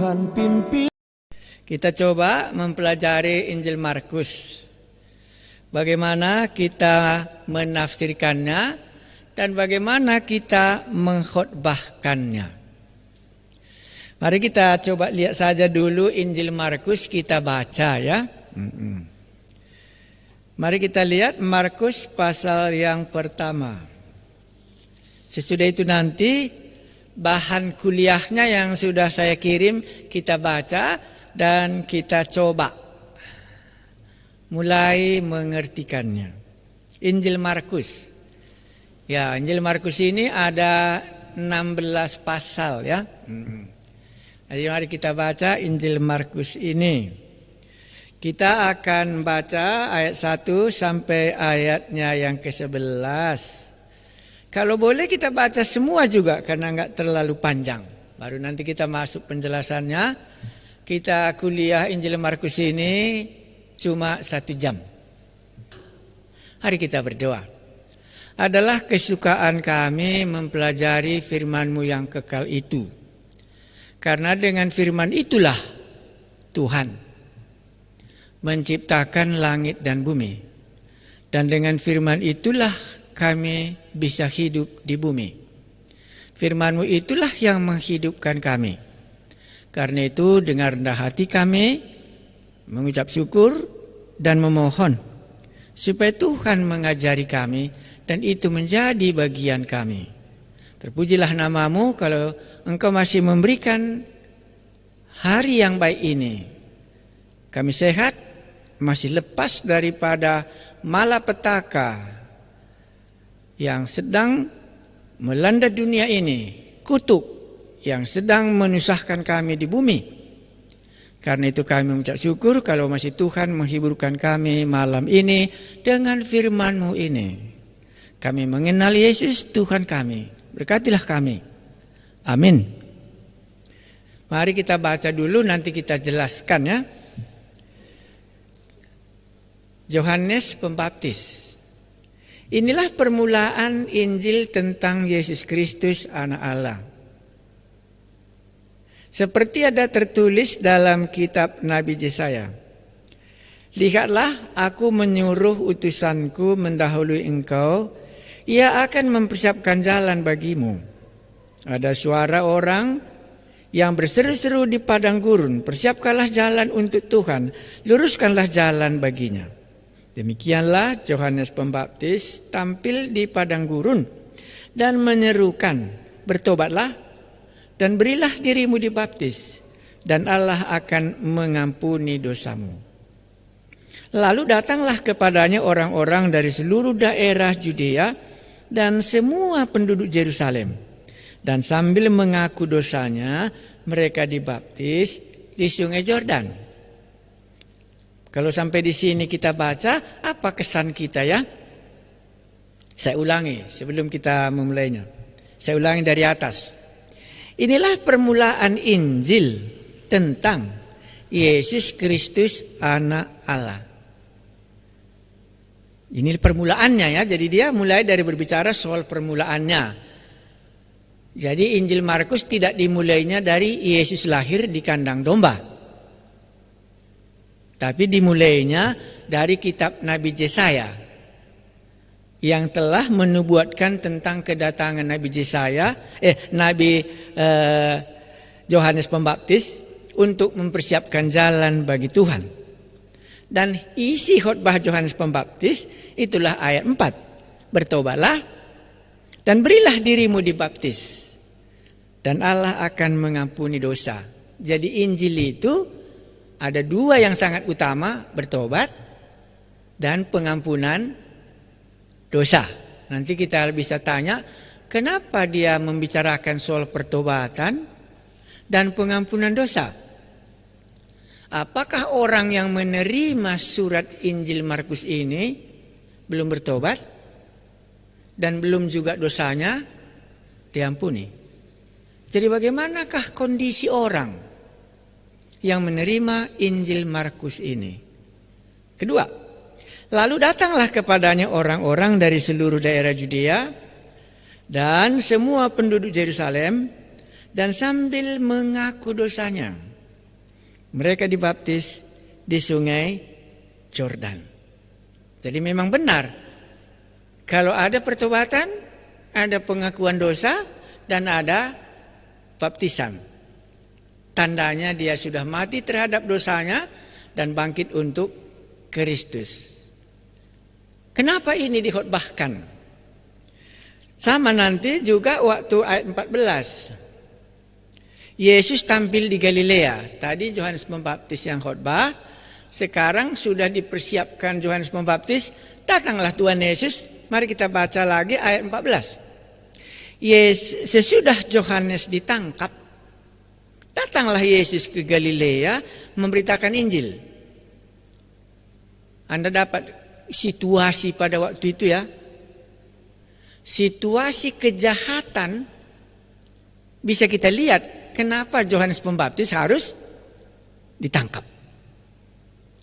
Tuhan pimpin. Kita coba mempelajari Injil Markus. Bagaimana kita menafsirkannya dan bagaimana kita mengkhotbahkannya. Mari kita coba lihat saja dulu Injil Markus, kita baca ya. Mari kita lihat Markus pasal yang pertama. Sesudah itu nanti bahan kuliahnya yang sudah saya kirim kita baca dan kita coba mulai mengertikannya. Injil Markus. Ya, Injil Markus ini ada 16 pasal ya. Jadi mari kita baca Injil Markus ini. Kita akan baca ayat 1 sampai ayatnya yang ke-11. Kalau boleh kita baca semua juga karena enggak terlalu panjang. Baru nanti kita masuk penjelasannya. Kita kuliah Injil Markus ini cuma 1 jam. Hari kita berdoa. Adalah kesukaan kami mempelajari firman-Mu yang kekal itu. Karena dengan firman itulah Tuhan menciptakan langit dan bumi. Dan dengan firman itulah kami bisa hidup di bumi. Firman-Mu itulah yang menghidupkan kami. Karena itu dengar rendah hati kami mengucap syukur dan memohon supaya Tuhan mengajari kami dan itu menjadi bagian kami. Terpujilah nama-Mu kalau Engkau masih memberikan hari yang baik ini. Kami sehat, masih lepas daripada malapetaka yang sedang melanda dunia ini, kutuk yang sedang menyusahkan kami di bumi. Karena itu kami mengucap syukur kalau masih Tuhan menghiburkan kami malam ini dengan firman-Mu ini. Kami mengenal Yesus Tuhan kami. Berkatilah kami. Amin. Mari kita baca dulu nanti kita jelaskan ya. Yohanes Pembaptis. Inilah permulaan Injil tentang Yesus Kristus Anak Allah. Seperti ada tertulis dalam kitab Nabi Yesaya. Lihatlah, aku menyuruh utusanku mendahului engkau. Ia akan mempersiapkan jalan bagimu. Ada suara orang yang berseru-seru di padang gurun. Persiapkanlah jalan untuk Tuhan. Luruskanlah jalan baginya. Demikianlah Yohanes Pembaptis tampil di padang gurun dan menyerukan, bertobatlah dan berilah dirimu dibaptis, dan Allah akan mengampuni dosamu. Lalu datanglah kepadanya orang-orang dari seluruh daerah Judea dan semua penduduk Yerusalem. Dan sambil mengaku dosanya, mereka dibaptis di sungai Yordan. Kalau sampai di sini kita baca, apa kesan kita ya? Saya ulangi sebelum kita memulainya. Saya ulangi dari atas. Inilah permulaan Injil tentang Yesus Kristus Anak Allah. Ini permulaannya ya. Jadi dia mulai dari berbicara soal permulaannya. Jadi Injil Markus tidak dimulainya dari Yesus lahir di kandang domba. Tapi dimulainya dari kitab Nabi Yesaya yang telah menubuatkan tentang kedatangan Nabi Yohanes Pembaptis untuk mempersiapkan jalan bagi Tuhan. Dan isi khotbah Yohanes Pembaptis itulah ayat 4. Bertobatlah dan berilah dirimu dibaptis, dan Allah akan mengampuni dosa. Jadi Injil itu ada 2 yang sangat utama, bertobat dan pengampunan dosa. Nanti kita bisa tanya, kenapa dia membicarakan soal pertobatan dan pengampunan dosa? Apakah orang yang menerima surat Injil Markus ini belum bertobat dan belum juga dosanya diampuni? Jadi bagaimanakah kondisi orang yang menerima Injil Markus ini? Kedua, lalu datanglah kepadanya orang-orang dari seluruh daerah Judea dan semua penduduk Yerusalem, dan sambil mengaku dosanya, Mereka dibaptis di sungai Yordan. Jadi memang benar, kalau ada pertobatan, ada pengakuan dosa, dan ada baptisan. Tandanya dia sudah mati terhadap dosanya dan bangkit untuk Kristus. Kenapa ini dikhotbahkan? Sama nanti juga waktu ayat 14. Yesus tampil di Galilea. Tadi Yohanes Pembaptis yang khotbah, sekarang sudah dipersiapkan Yohanes Pembaptis, datanglah Tuhan Yesus. Mari kita baca lagi ayat 14. Sesudah Yohanes ditangkap, datanglah Yesus ke Galilea memberitakan Injil. Anda dapat situasi pada waktu itu ya. Situasi kejahatan bisa kita lihat kenapa Yohanes Pembaptis harus ditangkap.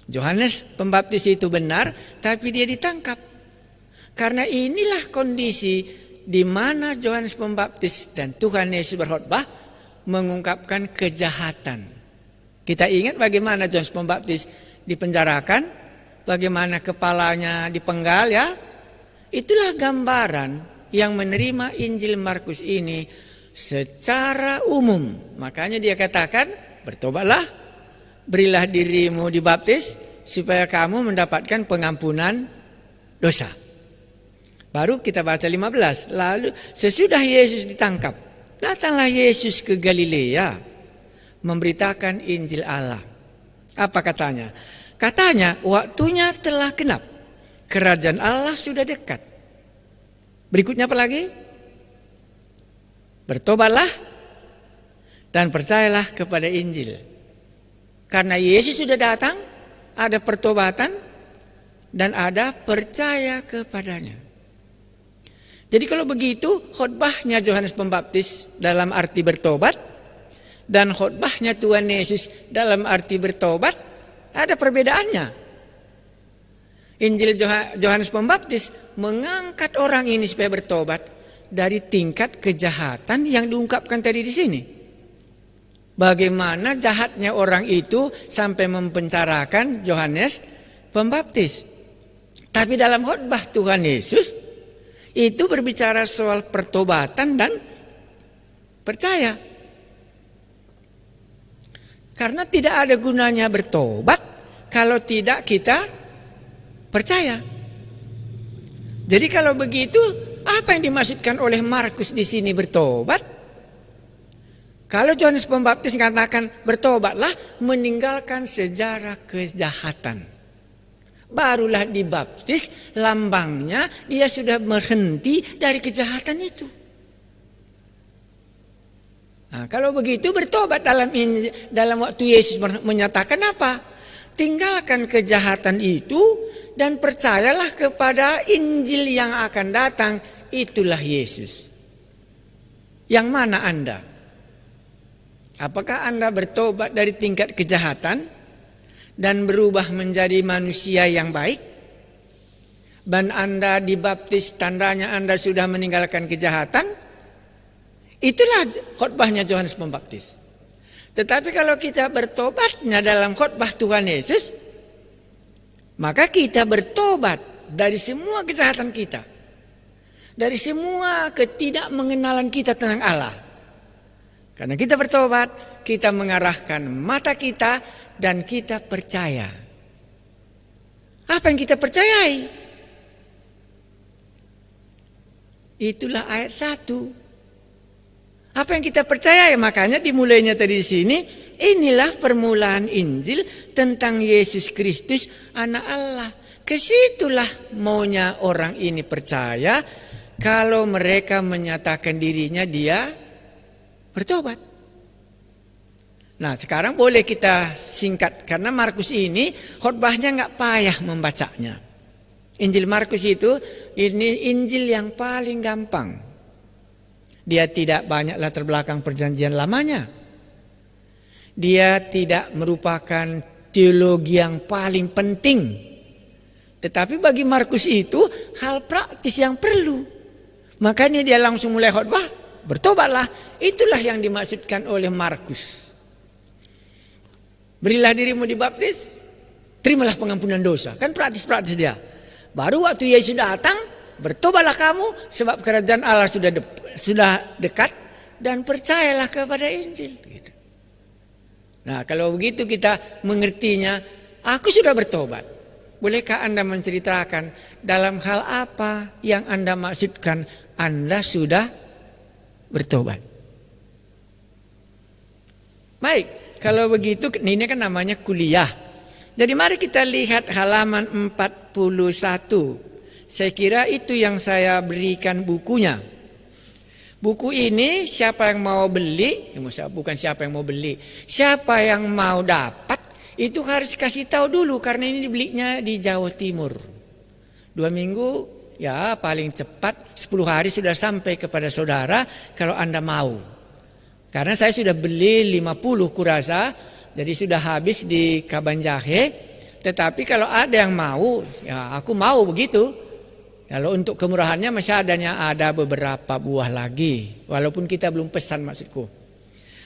Yohanes Pembaptis itu benar, tapi dia ditangkap. Karena inilah kondisi di mana Yohanes Pembaptis dan Tuhan Yesus berkhotbah mengungkapkan kejahatan. Kita ingat bagaimana Yohanes Pembaptis dipenjarakan, bagaimana kepalanya dipenggal ya. Itulah gambaran yang menerima Injil Markus ini secara umum. Makanya dia katakan, bertobatlah, berilah dirimu dibaptis supaya kamu mendapatkan pengampunan dosa. Baru kita baca 15. Lalu sesudah Yesus ditangkap, datanglah Yesus ke Galilea memberitakan Injil Allah. Apa katanya? Katanya waktunya telah genap. Kerajaan Allah sudah dekat. Berikutnya apa lagi? Bertobatlah dan percayalah kepada Injil. Karena Yesus sudah datang, ada pertobatan dan ada percaya kepadanya. Jadi kalau begitu, khotbahnya Yohanes Pembaptis dalam arti bertobat dan khotbahnya Tuhan Yesus dalam arti bertobat ada perbedaannya. Injil Yohanes Pembaptis mengangkat orang ini supaya bertobat dari tingkat kejahatan yang diungkapkan tadi di sini. Bagaimana jahatnya orang itu sampai mempenjarakan Yohanes Pembaptis. Tapi dalam khotbah Tuhan Yesus itu berbicara soal pertobatan dan percaya. Karena tidak ada gunanya bertobat kalau tidak kita percaya. Jadi kalau begitu, apa yang dimaksudkan oleh Markus di sini bertobat? Kalau Yohanes Pembaptis mengatakan bertobatlah, meninggalkan sejarah kejahatan. Barulah dibaptis, lambangnya dia sudah berhenti dari kejahatan itu. Nah, kalau begitu bertobat dalam waktu Yesus menyatakan apa? Tinggalkan kejahatan itu dan percayalah kepada Injil yang akan datang. Itulah Yesus. Yang mana Anda? Apakah Anda bertobat dari tingkat kejahatan dan berubah menjadi manusia yang baik? Dan Anda dibaptis, tandanya Anda sudah meninggalkan kejahatan? Itulah khotbahnya Yohanes Pembaptis. Tetapi kalau kita bertobatnya dalam khotbah Tuhan Yesus, maka kita bertobat dari semua kejahatan kita. Dari semua ketidakmengenalan kita tentang Allah. Karena kita bertobat, kita mengarahkan mata kita dan kita percaya. Apa yang kita percayai? Itulah ayat 1. Apa yang kita percaya, makanya dimulainya tadi di sini, inilah permulaan Injil tentang Yesus Kristus anak Allah. Kesitulah maunya orang ini percaya kalau mereka menyatakan dirinya dia bertobat. Nah sekarang boleh kita singkat karena Markus ini khotbahnya nggak payah membacanya. Injil Markus itu ini Injil yang paling gampang. Dia tidak banyak latar belakang perjanjian lamanya. Dia tidak merupakan teologi yang paling penting. Tetapi bagi Markus itu hal praktis yang perlu. Makanya dia langsung mulai khotbah, bertobatlah. Itulah yang dimaksudkan oleh Markus. Berilah dirimu dibaptis, terimalah pengampunan dosa. Kan praktis-praktis dia. Baru waktu Yesus datang, bertobatlah kamu sebab kerajaan Allah sudah dekat dan percayalah kepada Injil. Gitu. Nah, kalau begitu kita mengertinya, aku sudah bertobat. Bolehkah Anda menceritakan dalam hal apa yang Anda maksudkan Anda sudah bertobat? Baik, kalau begitu ini kan namanya kuliah. Jadi mari kita lihat halaman 41. Saya kira itu yang saya berikan bukunya. Buku ini siapa yang mau beli, bukan siapa yang mau beli, siapa yang mau dapat, itu harus kasih tahu dulu karena ini dibelinya di Jawa Timur. 2 minggu, ya paling cepat 10 hari sudah sampai kepada saudara kalau Anda mau. Karena saya sudah beli 50 kurasa, jadi sudah habis di Kabanjahe. Tetapi kalau ada yang mau, ya aku mau begitu. Kalau untuk kemurahannya masih ada beberapa buah lagi. Walaupun kita belum pesan maksudku.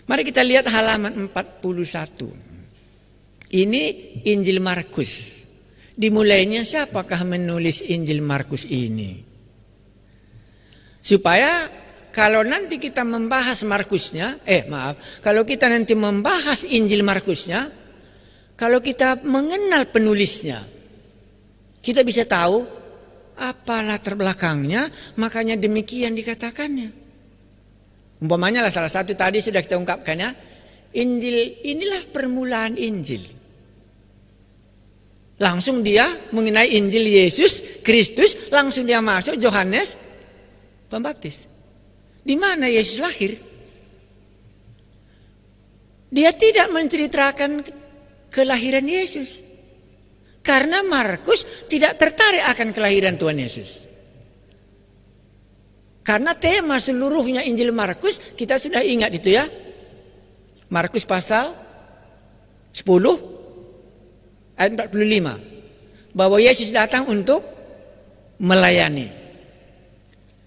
Mari kita lihat halaman 41. Ini Injil Markus. Dimulainya siapakah menulis Injil Markus ini? Supaya kalau nanti kita membahas Markusnya, kalau kita nanti membahas Injil Markusnya, kalau kita mengenal penulisnya, kita bisa tahu apa latar belakangnya, makanya demikian dikatakannya. Umpamanya lah salah satu tadi sudah kita ungkapkannya, Injil inilah permulaan Injil. Langsung dia mengenai Injil Yesus Kristus, langsung dia masuk Yohanes Pembaptis. Di mana Yesus lahir? Dia tidak menceritakan kelahiran Yesus. Karena Markus tidak tertarik akan kelahiran Tuhan Yesus. Karena tema seluruhnya Injil Markus kita sudah ingat itu ya. Markus pasal 10 ayat 45. Bahwa Yesus datang untuk melayani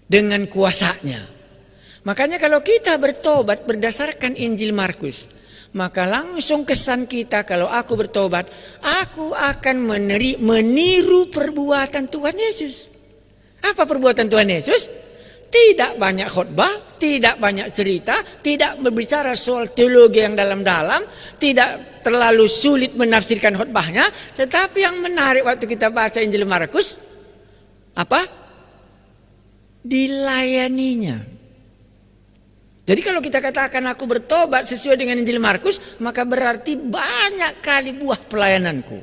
dengan kuasanya. Makanya kalau kita bertobat berdasarkan Injil Markus, maka langsung kesan kita kalau aku bertobat, aku akan meniru perbuatan Tuhan Yesus. Apa perbuatan Tuhan Yesus? Tidak banyak khotbah, tidak banyak cerita, tidak berbicara soal teologi yang dalam-dalam, tidak terlalu sulit menafsirkan khotbahnya, tetapi yang menarik waktu kita baca Injil Markus, apa? Dilayaninya. Jadi kalau kita katakan aku bertobat sesuai dengan Injil Markus, maka berarti banyak kali buah pelayananku.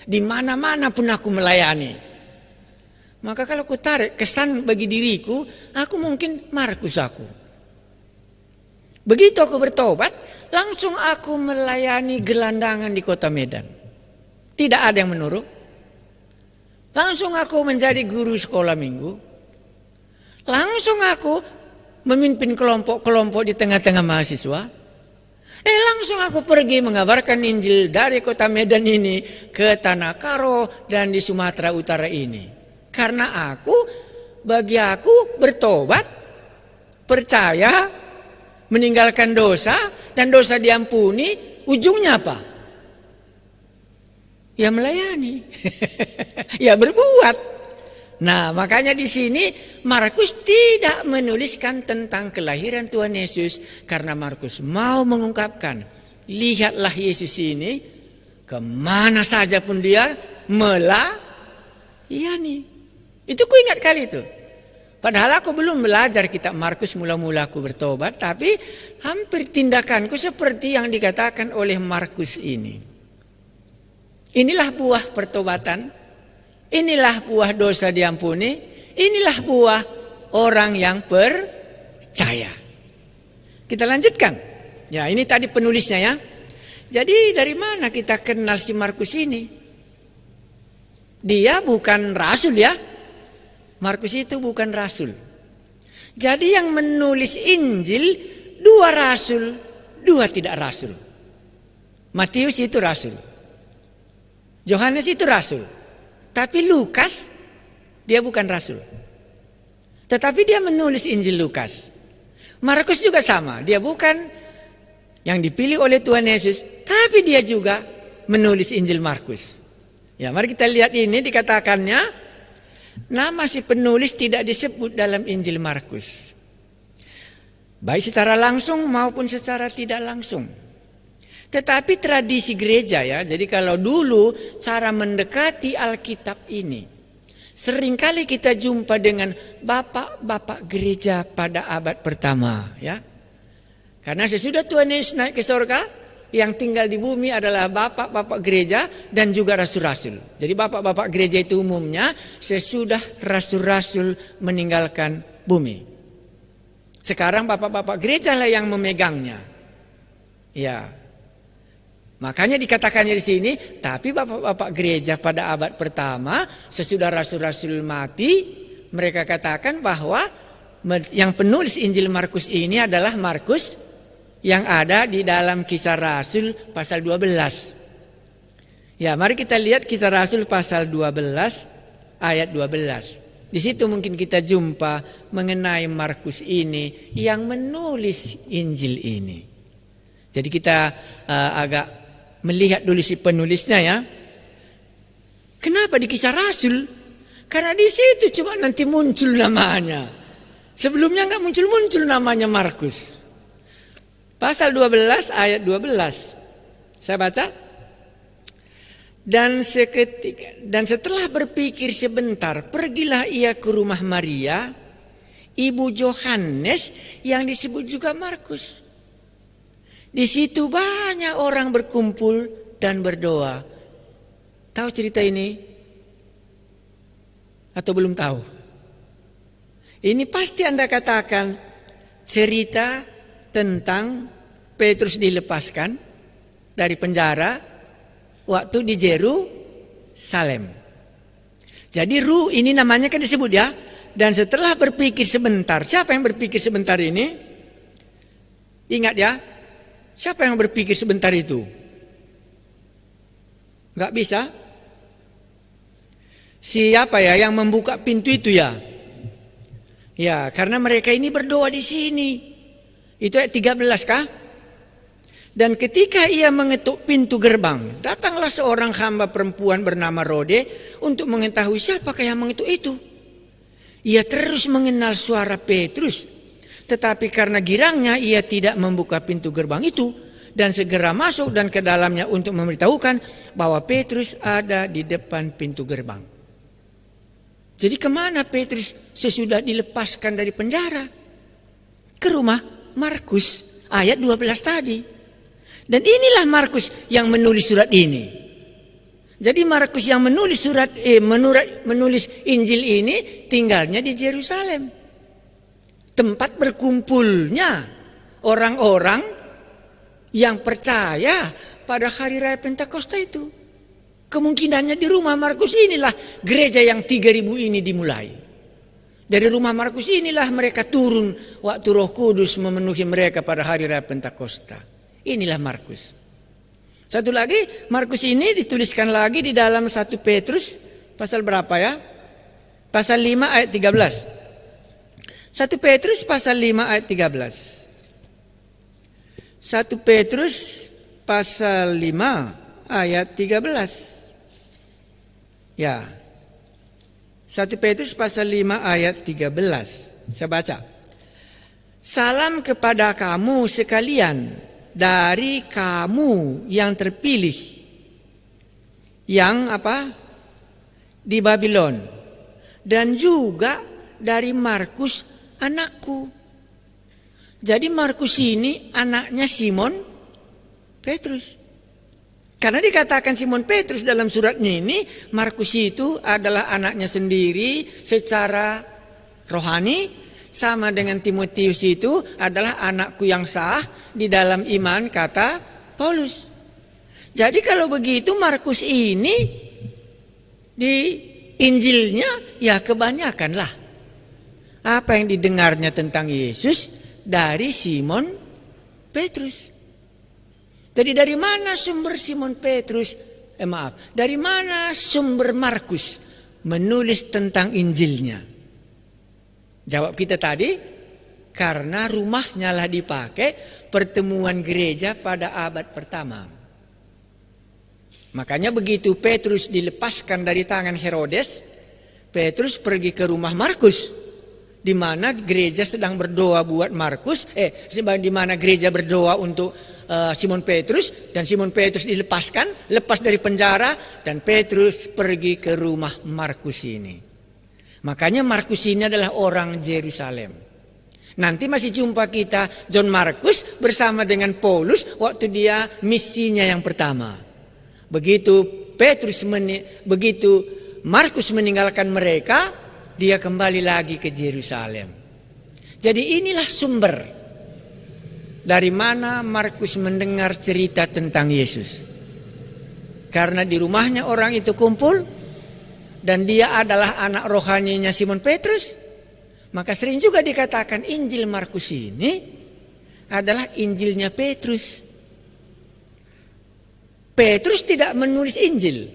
Di mana-mana pun aku melayani. Maka kalau aku tarik kesan bagi diriku, aku mungkin Markus aku. Begitu aku bertobat, langsung aku melayani gelandangan di kota Medan. Tidak ada yang menurut. Langsung aku menjadi guru sekolah minggu. Langsung aku memimpin kelompok-kelompok di tengah-tengah mahasiswa. Langsung aku pergi mengabarkan Injil dari kota Medan ini ke Tanah Karo dan di Sumatera Utara ini. Karena bagi aku bertobat, percaya, meninggalkan dosa dan dosa diampuni, ujungnya apa? Ya melayani. Ya berbuat. Nah, makanya di sini Markus tidak menuliskan tentang kelahiran Tuhan Yesus karena Markus mau mengungkapkan, lihatlah Yesus ini kemana saja pun dia melayani. Itu ku ingat kali itu. Padahal aku belum belajar kitab Markus mula-mula aku bertobat, tapi hampir tindakanku seperti yang dikatakan oleh Markus ini. Inilah buah pertobatan. Inilah buah dosa diampuni. Inilah buah orang yang percaya. Kita lanjutkan. Ya, ini tadi penulisnya ya. Jadi dari mana kita kenal si Markus ini? Dia bukan rasul ya. Markus itu bukan rasul. Jadi yang menulis Injil 2 rasul, 2 tidak rasul. Matius itu rasul. Yohanes itu rasul. Tapi Lukas, dia bukan rasul. Tetapi dia menulis Injil Lukas. Markus juga sama. Dia bukan yang dipilih oleh Tuhan Yesus. Tetapi dia juga menulis Injil Markus. Ya, mari kita lihat ini dikatakannya nama si penulis tidak disebut dalam Injil Markus. Baik secara langsung maupun secara tidak langsung. Tetapi tradisi gereja ya, jadi kalau dulu cara mendekati Alkitab ini, seringkali kita jumpa dengan bapak-bapak gereja pada abad pertama ya. Karena sesudah Tuhan Yesus naik ke surga, yang tinggal di bumi adalah bapak-bapak gereja dan juga rasul-rasul. Jadi bapak-bapak gereja itu umumnya sesudah rasul-rasul meninggalkan bumi. Sekarang bapak-bapak gereja lah yang memegangnya. Ya. Makanya dikatakannya di sini, tapi bapak-bapak gereja pada abad pertama sesudah rasul-rasul mati, mereka katakan bahwa yang penulis Injil Markus ini adalah Markus yang ada di dalam Kisah Rasul pasal 12. Ya, mari kita lihat Kisah Rasul pasal 12 ayat 12. Di situ mungkin kita jumpa mengenai Markus ini yang menulis Injil ini. Jadi kita agak melihat dulu si penulisnya ya. Kenapa di Kisah Rasul? Karena di situ cuma nanti muncul namanya. Sebelumnya enggak muncul-muncul namanya Markus. Pasal 12 ayat 12. Saya baca. Dan setelah berpikir sebentar, pergilah ia ke rumah Maria, ibu Yohanes yang disebut juga Markus. Di situ banyak orang berkumpul dan berdoa. Tahu cerita ini? Atau belum tahu? Ini pasti Anda katakan cerita tentang Petrus dilepaskan dari penjara waktu di Yerusalem. Jadi ini namanya kan disebut ya. Dan setelah berpikir sebentar, siapa yang berpikir sebentar ini? Ingat ya, siapa yang berpikir sebentar itu? Enggak bisa? Siapa ya yang membuka pintu itu ya? Ya, karena mereka ini berdoa di sini. Itu ayat 13 kah? Dan ketika ia mengetuk pintu gerbang, datanglah seorang hamba perempuan bernama Rode untuk mengetahui siapakah yang mengetuk itu. Ia terus mengenal suara Petrus, tetapi karena girangnya ia tidak membuka pintu gerbang itu dan segera masuk dan ke dalamnya untuk memberitahukan bahwa Petrus ada di depan pintu gerbang. Jadi kemana Petrus sesudah dilepaskan dari penjara? Ke rumah Markus ayat 12 tadi. Dan inilah Markus yang menulis surat ini. Jadi Markus yang menulis menulis Injil ini tinggalnya di Yerusalem. Tempat berkumpulnya orang-orang yang percaya pada hari raya Pentakosta itu. Kemungkinannya di rumah Markus inilah gereja yang 3000 ini dimulai. Dari rumah Markus inilah mereka turun waktu Roh Kudus memenuhi mereka pada hari raya Pentakosta. Inilah Markus. Satu lagi, Markus ini dituliskan lagi di dalam 1 Petrus pasal berapa ya? Pasal 5 ayat 13. 1 Petrus pasal 5 ayat 13. 1 Petrus pasal 5 ayat 13. Ya. 1 Petrus pasal 5 ayat 13. Saya baca. Salam kepada kamu sekalian dari kamu yang terpilih, yang di Babylon, dan juga dari Markus anakku. Jadi Markus ini anaknya Simon Petrus. Karena dikatakan Simon Petrus dalam suratnya ini, Markus itu adalah anaknya sendiri secara rohani. Sama dengan Timotius itu adalah anakku yang sah di dalam iman, kata Paulus. Jadi kalau begitu Markus ini di Injilnya ya kebanyakanlah apa yang didengarnya tentang Yesus dari Simon Petrus. Jadi dari mana sumber Simon Petrus? Dari mana sumber Markus menulis tentang Injilnya? Jawab kita tadi, karena rumahnya lah dipakai pertemuan gereja pada abad pertama. Makanya begitu Petrus dilepaskan dari tangan Herodes, Petrus pergi ke rumah Markus, di mana gereja sedang berdoa buat Markus, di mana gereja berdoa untuk Simon Petrus, dan Simon Petrus dilepaskan, lepas dari penjara, dan Petrus pergi ke rumah Markus ini. Makanya Markus ini adalah orang Yerusalem. Nanti masih jumpa kita John Markus bersama dengan Paulus waktu dia misinya yang pertama. Begitu Markus meninggalkan mereka, dia kembali lagi ke Yerusalem. Jadi inilah sumber dari mana Markus mendengar cerita tentang Yesus. Karena di rumahnya orang itu kumpul dan dia adalah anak rohaninya Simon Petrus. Maka sering juga dikatakan Injil Markus ini adalah Injilnya Petrus. Petrus tidak menulis Injil.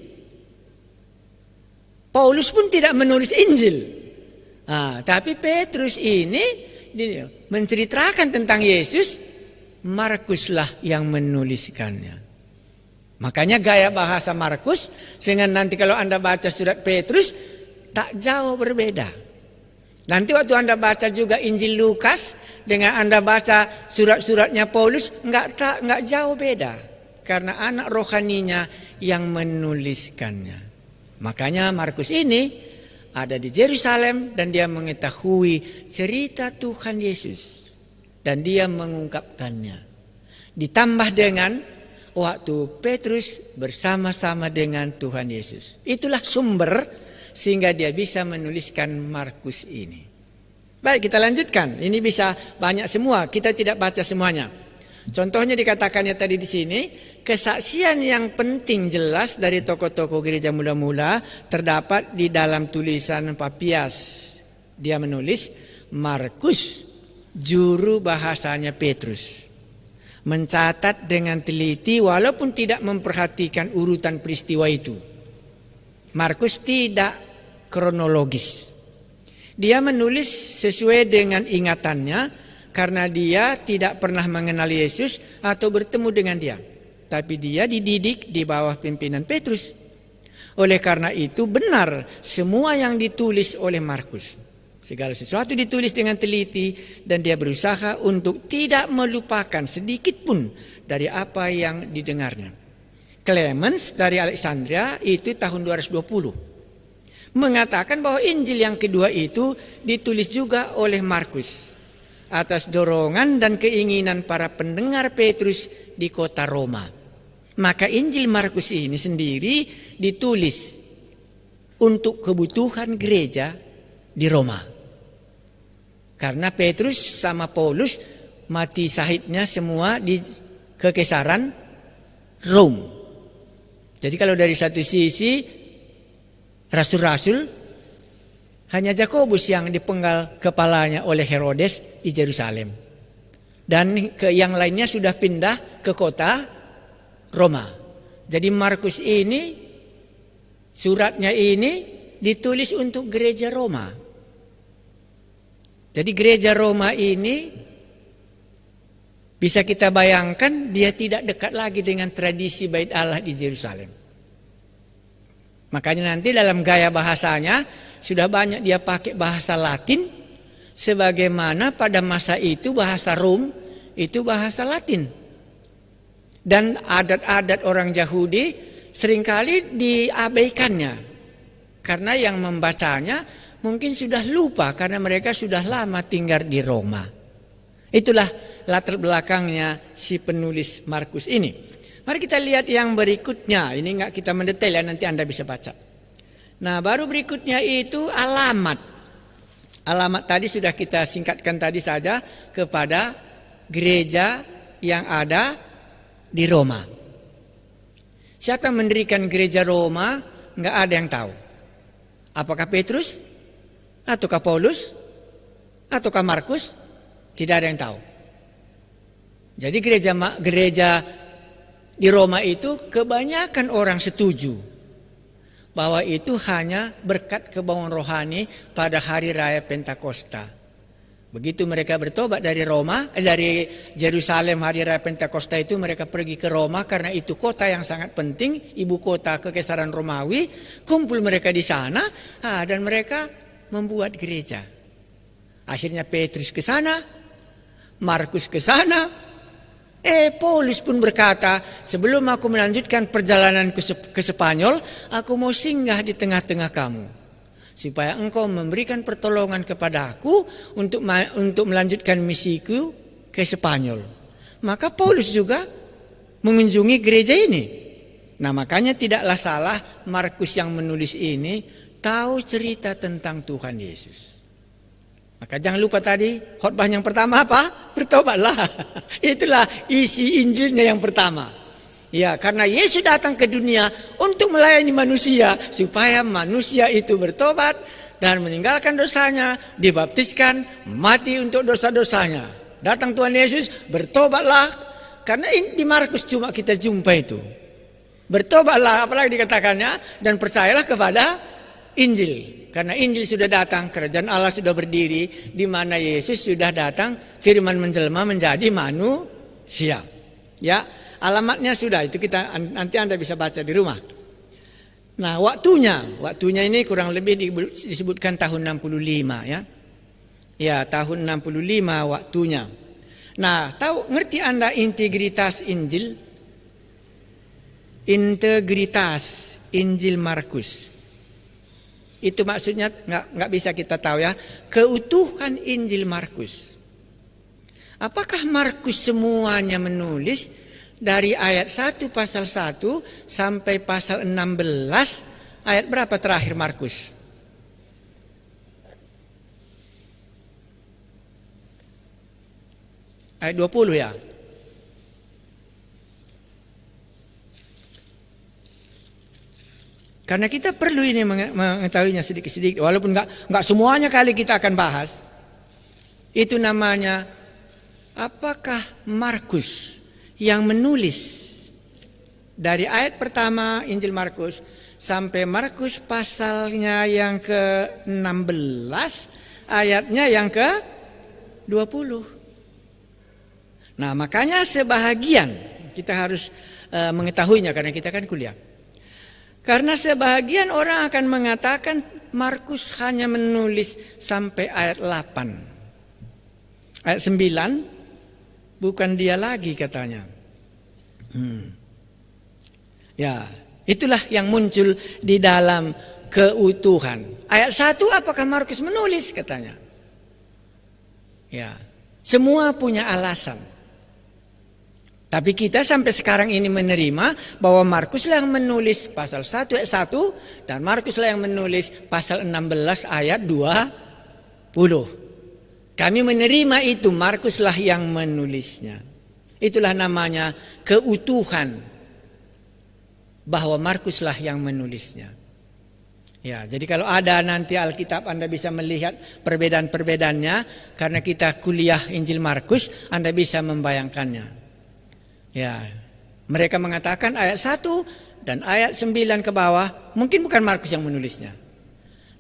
Paulus pun tidak menulis Injil. Tapi Petrus ini menceritakan tentang Yesus, Markuslah yang menuliskannya. Makanya gaya bahasa Markus, sehingga nanti kalau Anda baca surat Petrus, tak jauh berbeda. Nanti waktu Anda baca juga Injil Lukas dengan Anda baca surat-suratnya Paulus, enggak jauh beda. Karena anak rohaninya yang menuliskannya. Makanya Markus ini ada di Yerusalem dan dia mengetahui cerita Tuhan Yesus. Dan dia mengungkapkannya. Ditambah dengan waktu Petrus bersama-sama dengan Tuhan Yesus. Itulah sumber sehingga dia bisa menuliskan Markus ini. Baik, kita lanjutkan. Ini bisa banyak semua, kita tidak baca semuanya. Contohnya dikatakannya tadi di sini, kesaksian yang penting jelas dari tokoh-tokoh gereja mula-mula terdapat di dalam tulisan Papias. Dia menulis, Markus, juru bahasanya Petrus, mencatat dengan teliti walaupun tidak memperhatikan urutan peristiwa itu. Markus tidak kronologis. Dia menulis sesuai dengan ingatannya karena dia tidak pernah mengenal Yesus atau bertemu dengan dia. Tapi dia dididik di bawah pimpinan Petrus. Oleh karena itu benar semua yang ditulis oleh Markus. Segala sesuatu ditulis dengan teliti dan dia berusaha untuk tidak melupakan sedikit pun dari apa yang didengarnya. Clemens dari Alexandria itu tahun 220 mengatakan bahwa Injil yang kedua itu ditulis juga oleh Markus atas dorongan dan keinginan para pendengar Petrus di kota Roma. Maka Injil Markus ini sendiri ditulis untuk kebutuhan gereja di Roma. Karena Petrus sama Paulus mati syahidnya semua di kekesaran Rom. Jadi kalau dari satu sisi rasul-rasul hanya Yakobus yang dipenggal kepalanya oleh Herodes di Yerusalem. Dan yang lainnya sudah pindah ke kota Roma. Jadi Markus ini, suratnya ini ditulis untuk gereja Roma. Jadi gereja Roma ini bisa kita bayangkan dia tidak dekat lagi dengan tradisi Bait Allah di Yerusalem. Makanya nanti dalam gaya bahasanya sudah banyak dia pakai bahasa Latin, sebagaimana pada masa itu bahasa Rom itu bahasa Latin. Dan adat-adat orang Yahudi seringkali diabaikannya. Karena yang membacanya mungkin sudah lupa karena mereka sudah lama tinggal di Roma. Itulah latar belakangnya si penulis Markus ini. Mari kita lihat yang berikutnya. Ini enggak kita mendetail ya, nanti Anda bisa baca. Nah, baru berikutnya itu alamat. Alamat tadi sudah kita singkatkan tadi saja kepada gereja yang ada di Roma. Siapa yang mendirikan gereja Roma? Enggak ada yang tahu. Apakah Petrus? Ataukah Paulus? Ataukah Markus? Tidak ada yang tahu. Jadi gereja di Roma itu kebanyakan orang setuju bahwa itu hanya berkat kebangunan rohani pada hari raya Pentakosta. Begitu mereka bertobat dari dari Yerusalem hari raya Pentakosta itu, mereka pergi ke Roma karena itu kota yang sangat penting, ibu kota Kekaisaran Romawi. Kumpul mereka di sana, dan mereka membuat gereja. Akhirnya Petrus ke sana, Markus ke sana. Paulus pun berkata, sebelum aku melanjutkan perjalananku ke Spanyol, aku mau singgah di tengah-tengah kamu, supaya engkau memberikan pertolongan kepada aku untuk melanjutkan misiku ke Spanyol. Maka Paulus juga mengunjungi gereja ini. Nah, makanya tidaklah salah Markus yang menulis ini tahu cerita tentang Tuhan Yesus. Maka jangan lupa tadi khotbah yang pertama apa? Bertobatlah. Itulah isi Injilnya yang pertama. Ya, karena Yesus datang ke dunia untuk melayani manusia, supaya manusia itu bertobat dan meninggalkan dosanya, dibaptiskan, mati untuk dosa-dosanya. Datang Tuhan Yesus, bertobatlah. Karena di Markus cuma kita jumpa itu. Bertobatlah, apalagi dikatakannya, dan percayalah kepada Injil. Karena Injil sudah datang, kerajaan Allah sudah berdiri, di mana Yesus sudah datang, firman menjelma menjadi manusia. Ya, alamatnya sudah, itu nanti Anda bisa baca di rumah. Nah, waktunya ini kurang lebih disebutkan tahun 65 ya. Ya, tahun 65 waktunya. Nah, ngerti Anda integritas Injil? Integritas Injil Markus. Itu maksudnya nggak bisa kita tahu ya, keutuhan Injil Markus. Apakah Markus semuanya menulis dari ayat 1 pasal 1 sampai pasal 16, ayat berapa terakhir Markus? Ayat 20 ya. Karena kita perlu ini mengetahuinya sedikit-sedikit, walaupun nggak semuanya kali kita akan bahas. Itu namanya, apakah Markus yang menulis dari ayat pertama Injil Markus sampai Markus pasalnya yang ke-16, ayatnya yang ke-20. Nah, makanya sebahagian kita harus mengetahuinya karena kita kan kuliah. Karena sebahagian orang akan mengatakan Markus hanya menulis sampai ayat 8. Ayat 9 bukan dia lagi katanya. Ya, itulah yang muncul di dalam keutuhan. Ayat 1 apakah Markus menulis katanya. Ya, semua punya alasan. Tapi kita sampai sekarang ini menerima bahwa Markuslah yang menulis pasal 1 ayat 1 dan Markuslah yang menulis pasal 16 ayat 20. Kami menerima itu, Markuslah yang menulisnya. Itulah namanya keutuhan, bahwa Markuslah yang menulisnya. Ya, jadi kalau ada nanti Alkitab Anda bisa melihat perbedaan-perbedaannya, karena kita kuliah Injil Markus, Anda bisa membayangkannya. Ya, mereka mengatakan ayat 1 dan ayat 9 ke bawah mungkin bukan Markus yang menulisnya.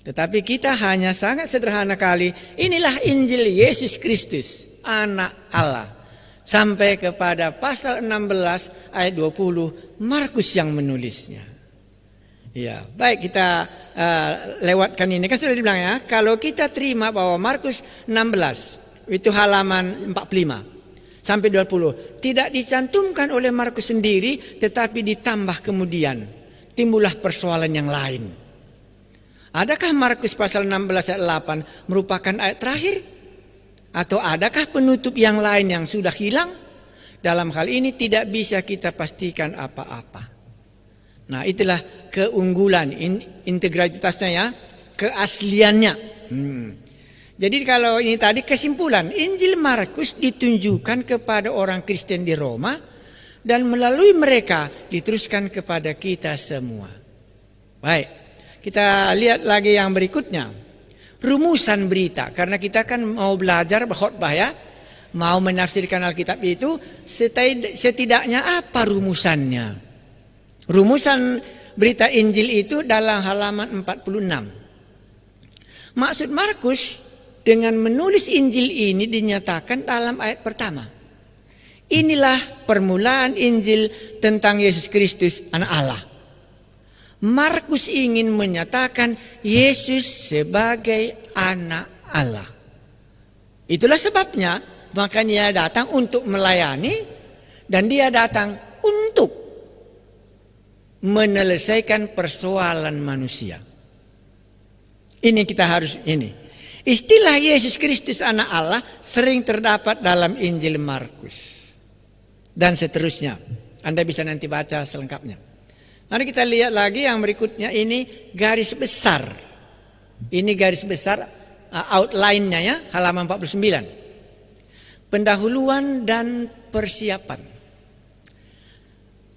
Tetapi kita hanya sangat sederhana kali, inilah Injil Yesus Kristus, anak Allah. Sampai kepada pasal 16 ayat 20, Markus yang menulisnya. Ya, baik kita lewatkan ini. Kan sudah dibilang ya, kalau kita terima bahwa Markus 16, itu halaman 45. Sampai 20. Tidak dicantumkan oleh Markus sendiri, tetapi ditambah kemudian. Timbullah persoalan yang lain. Adakah Markus pasal 16 ayat 8 merupakan ayat terakhir? Atau adakah penutup yang lain yang sudah hilang? Dalam hal ini tidak bisa kita pastikan apa-apa. Nah, itulah keunggulan, integritasnya ya, keasliannya. Jadi kalau ini tadi kesimpulan, Injil Markus ditunjukkan kepada orang Kristen di Roma dan melalui mereka diteruskan kepada kita semua. Baik, kita lihat lagi yang berikutnya. Rumusan berita, karena kita kan mau belajar khotbah ya, mau menafsirkan Alkitab itu, setidaknya apa rumusannya? Rumusan berita Injil itu dalam halaman 46. Maksud Markus dengan menulis Injil ini dinyatakan dalam ayat pertama. Inilah permulaan Injil tentang Yesus Kristus, Anak Allah. Markus ingin menyatakan Yesus sebagai Anak Allah. Itulah sebabnya makanya dia datang untuk melayani dan dia datang untuk menyelesaikan persoalan manusia. Ini kita harus ini. Istilah Yesus Kristus Anak Allah sering terdapat dalam Injil Markus dan seterusnya. Anda bisa nanti baca selengkapnya. Mari kita lihat lagi yang berikutnya, ini garis besar. Ini garis besar outline-nya ya, halaman 49. Pendahuluan dan persiapan.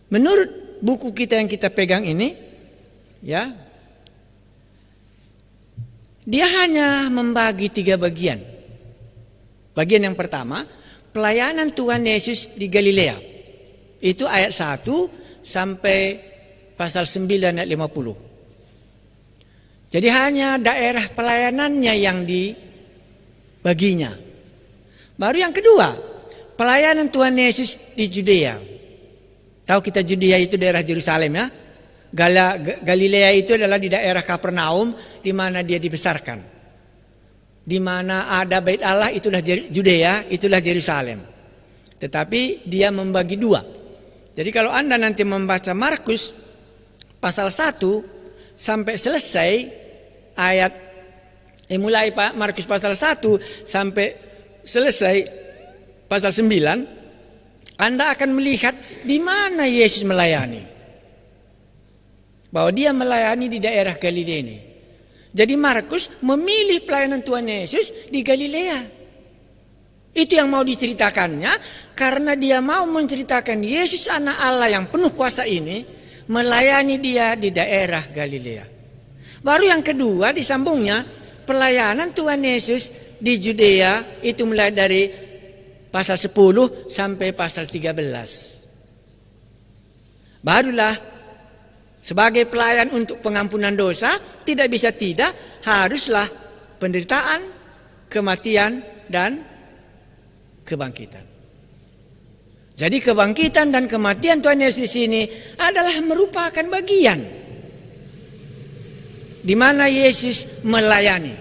Menurut buku kita yang kita pegang ini, ya, dia hanya membagi 3 bagian. Bagian yang pertama, pelayanan Tuhan Yesus di Galilea. Itu ayat 1 sampai pasal 9 ayat 50. Jadi hanya daerah pelayanannya yang dibaginya. Baru yang kedua, pelayanan Tuhan Yesus di Judea. Tahu kita Judea itu daerah Yerusalem ya. Galilea itu adalah di daerah Kapernaum di mana dia dibesarkan. Di mana ada Bait Allah itulah Judea, itulah Yerusalem. Tetapi dia membagi 2. Jadi kalau Anda nanti membaca Markus pasal 1 sampai selesai ayat mulai Pak Markus pasal 1 sampai selesai pasal 9, Anda akan melihat di mana Yesus melayani. Bahwa dia melayani di daerah Galilea ini. Jadi Markus memilih pelayanan Tuhan Yesus di Galilea. Itu yang mau diceritakannya karena dia mau menceritakan Yesus Anak Allah yang penuh kuasa ini melayani dia di daerah Galilea. Baru yang kedua disambungnya pelayanan Tuhan Yesus di Judea itu mulai dari pasal 10 sampai pasal 13. Barulah sebagai pelayan untuk pengampunan dosa tidak bisa tidak haruslah penderitaan, kematian dan kebangkitan. Jadi kebangkitan dan kematian Tuhan Yesus di sini adalah merupakan bagian di mana Yesus melayani.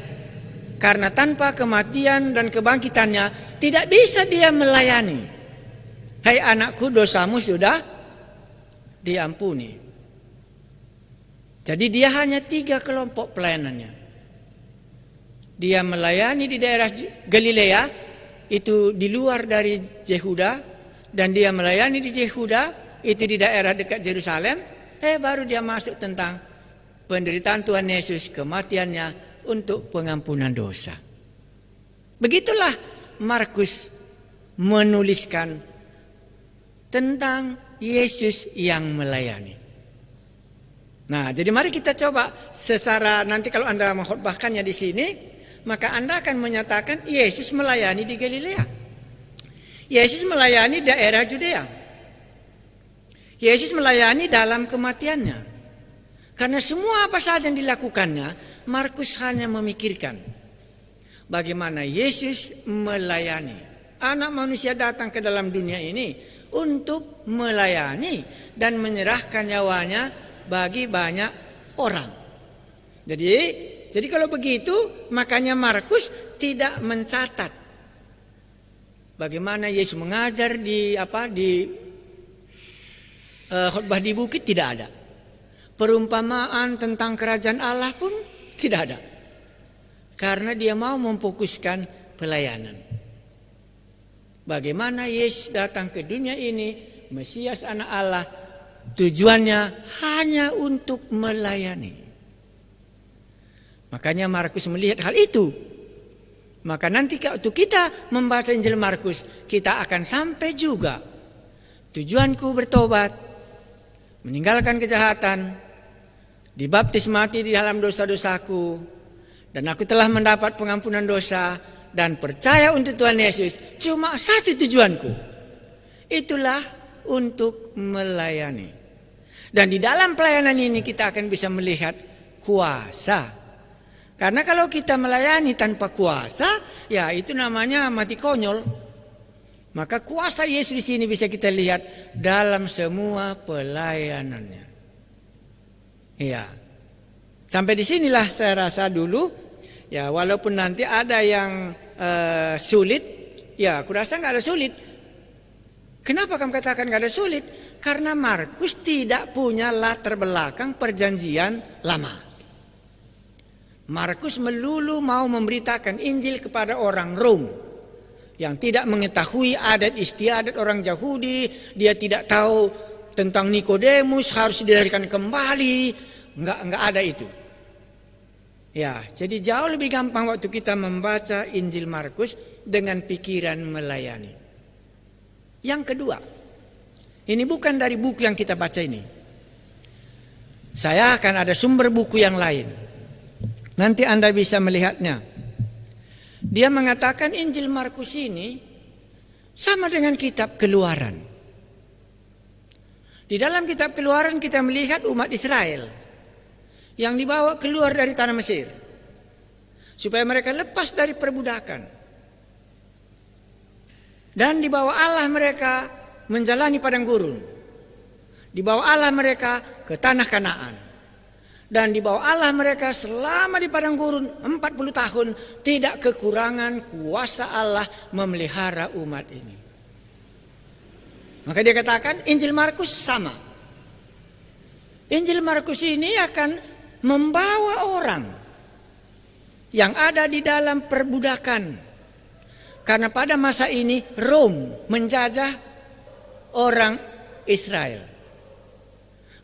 Karena tanpa kematian dan kebangkitannya tidak bisa dia melayani. Hai anakku, dosamu sudah diampuni. Jadi dia hanya 3 kelompok pelayanannya. Dia melayani di daerah Galilea, itu di luar dari Yehuda. Dan dia melayani di Yehuda, itu di daerah dekat Yerusalem. Baru dia masuk tentang penderitaan Tuhan Yesus, kematiannya untuk pengampunan dosa. Begitulah Markus menuliskan tentang Yesus yang melayani. Nah, jadi mari kita coba secara nanti kalau Anda mengkhotbahkannya di sini, maka Anda akan menyatakan Yesus melayani di Galilea. Yesus melayani daerah Judea. Yesus melayani dalam kematiannya. Karena semua apa saja yang dilakukannya, Markus hanya memikirkan bagaimana Yesus melayani. Anak manusia datang ke dalam dunia ini untuk melayani dan menyerahkan nyawanya bagi banyak orang. Jadi kalau begitu, makanya Markus tidak mencatat bagaimana Yesus mengajar di khotbah di bukit, tidak ada. Perumpamaan tentang kerajaan Allah pun tidak ada. Karena dia mau memfokuskan pelayanan. Bagaimana Yesus datang ke dunia ini, Mesias Anak Allah, tujuannya hanya untuk melayani. Makanya Markus melihat hal itu. Maka nanti waktu kita membaca Injil Markus, kita akan sampai juga tujuanku bertobat, meninggalkan kejahatan, dibaptis mati di dalam dosa-dosaku, dan aku telah mendapat pengampunan dosa dan percaya untuk Tuhan Yesus. Cuma satu tujuanku, itulah untuk melayani. Dan di dalam pelayanan ini kita akan bisa melihat kuasa. Karena kalau kita melayani tanpa kuasa, ya itu namanya mati konyol. Maka kuasa Yesus di sini bisa kita lihat dalam semua pelayanannya. Ya, sampai di sinilah saya rasa dulu. Ya, walaupun nanti ada yang sulit, ya aku rasa nggak ada sulit. Kenapa kamu katakan nggak ada sulit? Karena Markus tidak punya latar belakang perjanjian lama. Markus melulu mau memberitakan Injil kepada orang Rom yang tidak mengetahui adat istiadat orang Yahudi. Dia tidak tahu tentang Nikodemus harus dilahirkan kembali. Enggak ada itu. Ya, jadi jauh lebih gampang waktu kita membaca Injil Markus dengan pikiran melayani. Yang kedua, ini bukan dari buku yang kita baca ini. Saya akan ada sumber buku yang lain. Nanti Anda bisa melihatnya. Dia mengatakan Injil Markus ini sama dengan kitab Keluaran. Di dalam kitab Keluaran kita melihat umat Israel yang dibawa keluar dari tanah Mesir supaya mereka lepas dari perbudakan. Dan dibawa Allah mereka menjalani padang gurun. Dibawa Allah mereka ke tanah Kanaan. Dan dibawa Allah mereka selama di padang gurun 40 tahun tidak kekurangan kuasa Allah memelihara umat ini. Maka dia katakan Injil Markus sama. Injil Markus ini akan membawa orang yang ada di dalam perbudakan. Karena pada masa ini Rom menjajah orang Israel.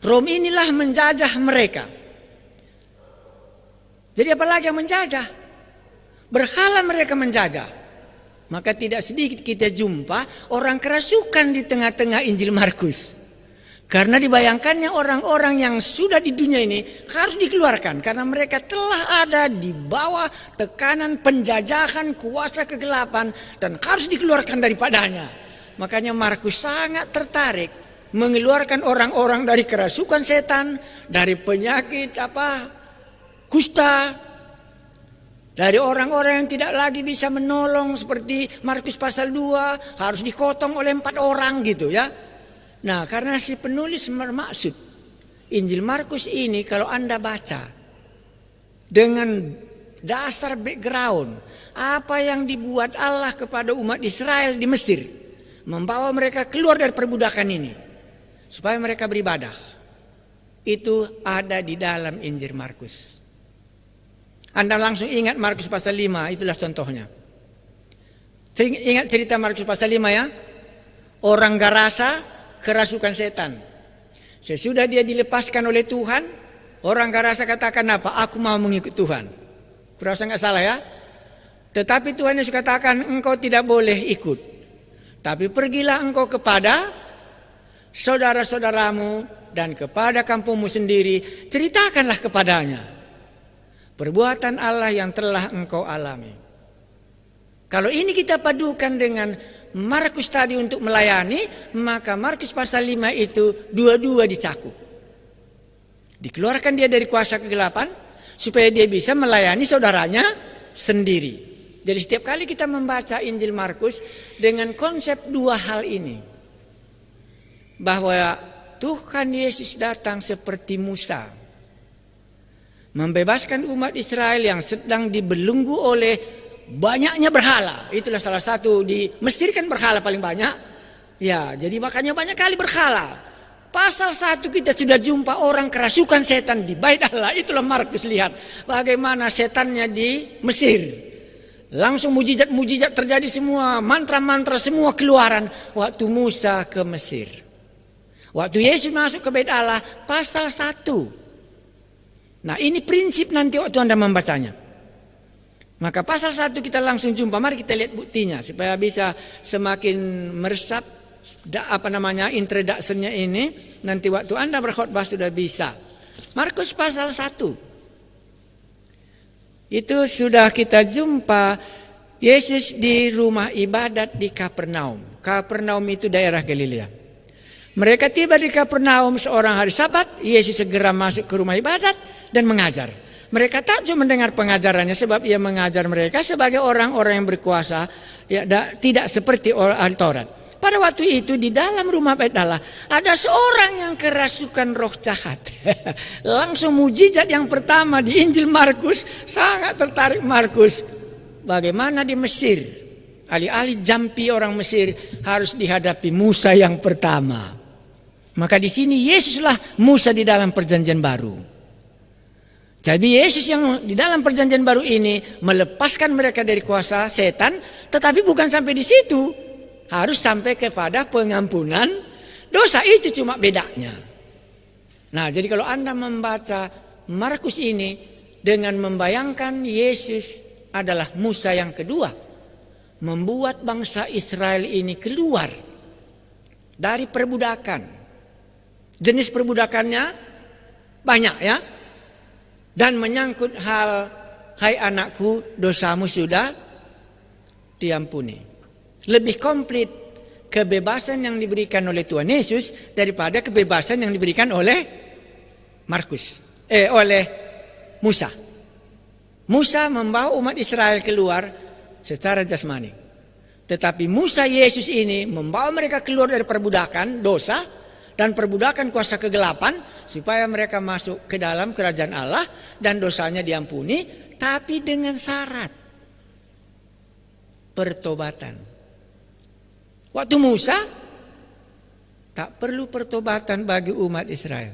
Rom inilah menjajah mereka. Jadi apalagi yang menjajah? Berhala mereka menjajah. Maka tidak sedikit kita jumpa orang kerasukan di tengah-tengah Injil Markus. Karena dibayangkannya orang-orang yang sudah di dunia ini harus dikeluarkan. Karena mereka telah ada di bawah tekanan penjajahan kuasa kegelapan. Dan harus dikeluarkan daripadanya. Makanya Markus sangat tertarik mengeluarkan orang-orang dari kerasukan setan. Dari penyakit kusta, dari orang-orang yang tidak lagi bisa menolong seperti Markus pasal 2 harus dikotong oleh 4 orang gitu ya. Nah, karena si penulis bermaksud Injil Markus ini kalau Anda baca dengan dasar background apa yang dibuat Allah kepada umat Israel di Mesir, membawa mereka keluar dari perbudakan ini supaya mereka beribadah. Itu ada di dalam Injil Markus. Anda langsung ingat Markus pasal 5, itulah contohnya. Ingat cerita Markus pasal 5 ya. Orang Garasa kerasukan setan. Sesudah dia dilepaskan oleh Tuhan, orang Garasa katakan apa? Aku mau mengikut Tuhan. Kurasa nggak salah ya. Tetapi Tuhan Yesus katakan engkau tidak boleh ikut. Tapi pergilah engkau kepada saudara-saudaramu dan kepada kampungmu sendiri. Ceritakanlah kepadanya perbuatan Allah yang telah engkau alami. Kalau ini kita padukan dengan Markus tadi untuk melayani, maka Markus pasal 5 itu dua-dua dicakup. Dikeluarkan dia dari kuasa kegelapan supaya dia bisa melayani saudaranya sendiri. Jadi setiap kali kita membaca Injil Markus dengan konsep dua hal ini. Bahwa Tuhan Yesus datang seperti Musa, membebaskan umat Israel yang sedang dibelenggu oleh banyaknya berhala. Itulah salah satu di Mesir kan berhala paling banyak. Ya, jadi makanya banyak kali berhala. Pasal 1 kita sudah jumpa orang kerasukan setan di bait Allah. Itulah Markus lihat bagaimana setannya di Mesir. Langsung mujizat-mujizat terjadi semua, mantra-mantra semua keluaran waktu Musa ke Mesir. Waktu Yesus masuk ke bait Allah, pasal 1. Nah, ini prinsip nanti waktu Anda membacanya. Maka pasal 1 kita langsung jumpa. Mari kita lihat buktinya supaya bisa semakin meresap introduction-nya ini. Nanti waktu Anda berkhotbah sudah bisa. Markus pasal 1. Itu sudah kita jumpa Yesus di rumah ibadat di Kapernaum. Kapernaum itu daerah Galilea. Mereka tiba di Kapernaum seorang hari Sabat. Yesus segera masuk ke rumah ibadat dan mengajar. Mereka takjub mendengar pengajarannya sebab ia mengajar mereka sebagai orang-orang yang berkuasa, ya, tidak seperti ahli Taurat. Pada waktu itu di dalam rumah bait Allah ada seorang yang kerasukan roh jahat. Langsung mujizat yang pertama di Injil Markus, sangat tertarik Markus. Bagaimana di Mesir, alih-alih jampi orang Mesir harus dihadapi Musa yang pertama. Maka di sini Yesuslah Musa di dalam perjanjian baru. Jadi Yesus yang di dalam perjanjian baru ini melepaskan mereka dari kuasa setan, tetapi bukan sampai di situ, harus sampai kepada pengampunan dosa. Itu cuma bedanya. Nah, jadi kalau Anda membaca Markus ini dengan membayangkan Yesus adalah Musa yang kedua, membuat bangsa Israel ini keluar dari perbudakan. Jenis perbudakannya banyak ya. Dan menyangkut hal, hai anakku, dosamu sudah diampuni. Lebih komplit kebebasan yang diberikan oleh Tuhan Yesus daripada kebebasan yang diberikan oleh oleh Musa. Musa membawa umat Israel keluar secara jasmani. Tetapi Musa Yesus ini membawa mereka keluar dari perbudakan dosa dan perbudakan kuasa kegelapan supaya mereka masuk ke dalam kerajaan Allah dan dosanya diampuni, tapi dengan syarat pertobatan. Waktu Musa tak perlu pertobatan bagi umat Israel.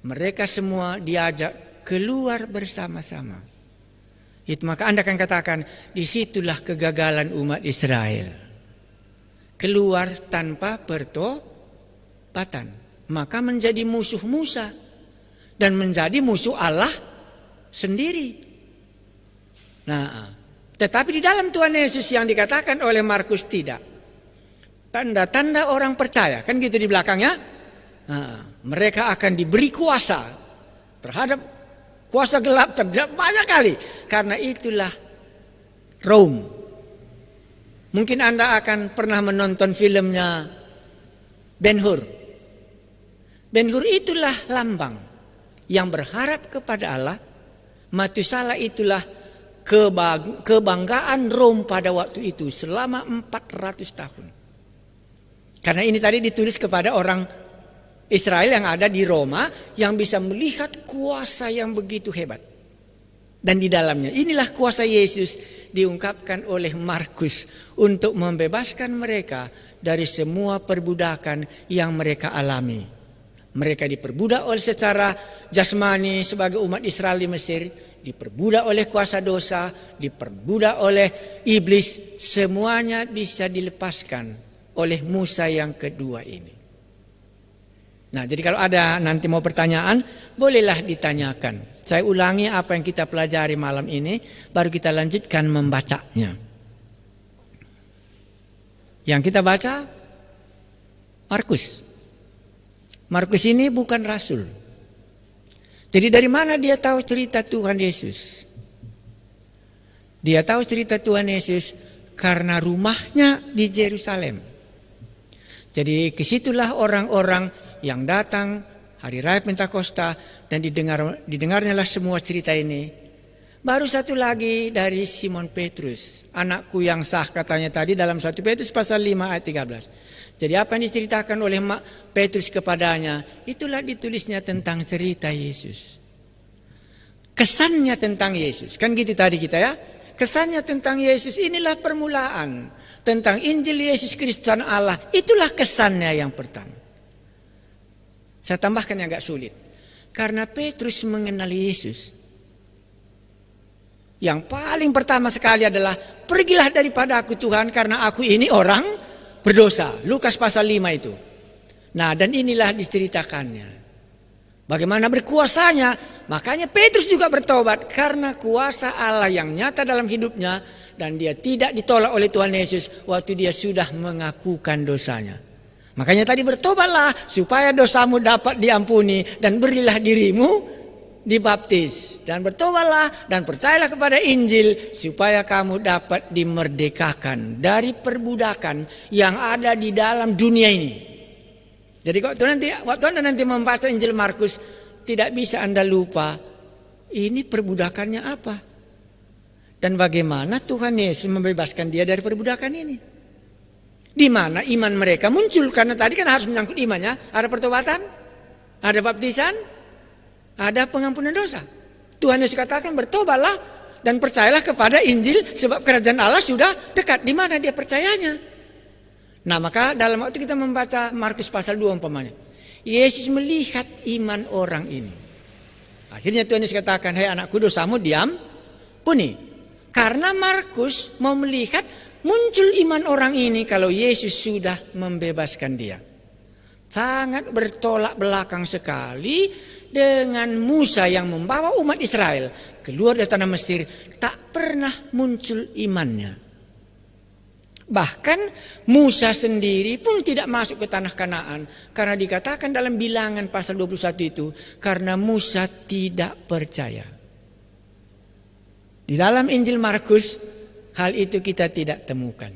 Mereka semua diajak keluar bersama-sama. Itu maka Anda akan katakan disitulah kegagalan umat Israel. Keluar tanpa pertobatan. Maka menjadi musuh Musa dan menjadi musuh Allah sendiri. Nah, tetapi di dalam Tuhan Yesus yang dikatakan oleh Markus tidak. Tanda-tanda orang percaya, kan gitu di belakangnya. Nah, mereka akan diberi kuasa terhadap kuasa gelap terhadap banyak kali. Karena itulah Rome. Mungkin Anda akan pernah menonton filmnya Ben-Hur. Ben-Hur itulah lambang yang berharap kepada Allah. Matusala itulah kebanggaan Rom pada waktu itu selama 400 tahun. Karena ini tadi ditulis kepada orang Israel yang ada di Roma yang bisa melihat kuasa yang begitu hebat. Dan di dalamnya inilah kuasa Yesus diungkapkan oleh Markus untuk membebaskan mereka dari semua perbudakan yang mereka alami. Mereka diperbudak oleh secara jasmani sebagai umat Israel di Mesir, diperbudak oleh kuasa dosa, diperbudak oleh iblis, semuanya bisa dilepaskan oleh Musa yang kedua ini. Nah, jadi kalau ada nanti mau pertanyaan, bolehlah ditanyakan. Saya ulangi apa yang kita pelajari malam ini, baru kita lanjutkan membacanya. Yang kita baca Markus. Markus ini bukan rasul. Jadi dari mana dia tahu cerita Tuhan Yesus? Dia tahu cerita Tuhan Yesus karena rumahnya di Yerusalem. Jadi kesitulah orang-orang yang datang hari raya Pentakosta dan didengarnya lah semua cerita ini. Baru satu lagi dari Simon Petrus, anakku yang sah katanya tadi dalam 1 Petrus pasal 5 ayat 13. Jadi apa yang diceritakan oleh Petrus kepadanya, itulah ditulisnya tentang cerita Yesus. Kesannya tentang Yesus, kan gitu tadi kita ya. Kesannya tentang Yesus, inilah permulaan. Tentang Injil Yesus Kristus Allah, itulah kesannya yang pertama. Saya tambahkan yang agak sulit. Karena Petrus mengenal Yesus. Yang paling pertama sekali adalah, pergilah daripada aku Tuhan karena aku ini orang berdosa. Lukas pasal 5 itu. Nah, dan inilah diceritakannya. Bagaimana berkuasanya. Makanya Petrus juga bertobat. Karena kuasa Allah yang nyata dalam hidupnya. Dan dia tidak ditolak oleh Tuhan Yesus. Waktu dia sudah mengakukan dosanya. Makanya tadi bertobatlah. Supaya dosamu dapat diampuni. Dan berilah dirimu dibaptis. Dan bertobatlah. Dan percayalah kepada Injil. Supaya kamu dapat dimerdekakan. Dari perbudakan yang ada di dalam dunia ini. Jadi waktu Anda nanti membaca Injil Markus, tidak bisa Anda lupa ini perbudakannya apa? Dan bagaimana Tuhan Yesus membebaskan dia dari perbudakan ini? Di mana iman mereka muncul? Karena tadi kan harus menyangkut imannya. Ada pertobatan, ada baptisan, ada pengampunan dosa. Tuhan Yesus katakan bertobatlah dan percayalah kepada Injil sebab kerajaan Allah sudah dekat. Di mana dia percayanya? Nah, maka dalam waktu kita membaca Markus pasal 2 umpamanya, Yesus melihat iman orang ini. Akhirnya Tuhan Yesus katakan, "Hai anakku, dosamu diampuni." Karena Markus mau melihat muncul iman orang ini kalau Yesus sudah membebaskan dia. Sangat bertolak belakang sekali dengan Musa yang membawa umat Israel keluar dari tanah Mesir, tak pernah muncul imannya. Bahkan Musa sendiri pun tidak masuk ke tanah Kanaan karena dikatakan dalam Bilangan pasal 21 itu, karena Musa tidak percaya. Di dalam Injil Markus hal itu kita tidak temukan.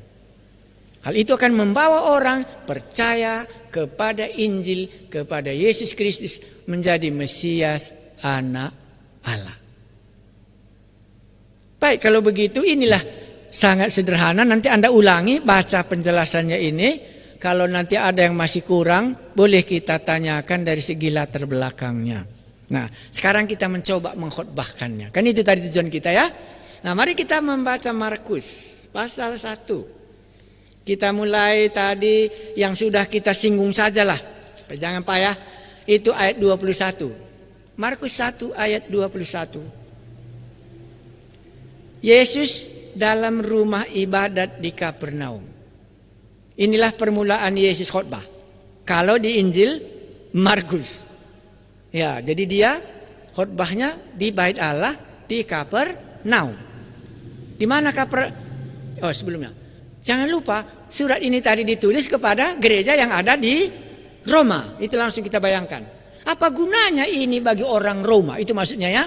Hal itu akan membawa orang percaya kepada Injil, kepada Yesus Kristus menjadi Mesias, anak Allah. Baik, kalau begitu inilah sangat sederhana. Nanti Anda ulangi baca penjelasannya ini. Kalau nanti ada yang masih kurang, boleh kita tanyakan dari segi latar belakangnya. Nah, sekarang kita mencoba mengkhotbahkannya. Kan itu tadi tujuan kita ya. Nah, mari kita membaca Markus pasal 1. Kita mulai tadi yang sudah kita singgung sajalah. Jangan payah. Itu ayat 21. Markus 1 ayat 21. Yesus dalam rumah ibadat di Kapernaum. Inilah permulaan Yesus khotbah. Kalau di Injil Markus. Ya, jadi dia khotbahnya di Bait Allah di Kapernaum. Di mana Oh, sebelumnya. Jangan lupa surat ini tadi ditulis kepada gereja yang ada di Roma. Itu langsung kita bayangkan. Apa gunanya ini bagi orang Roma? Itu maksudnya ya.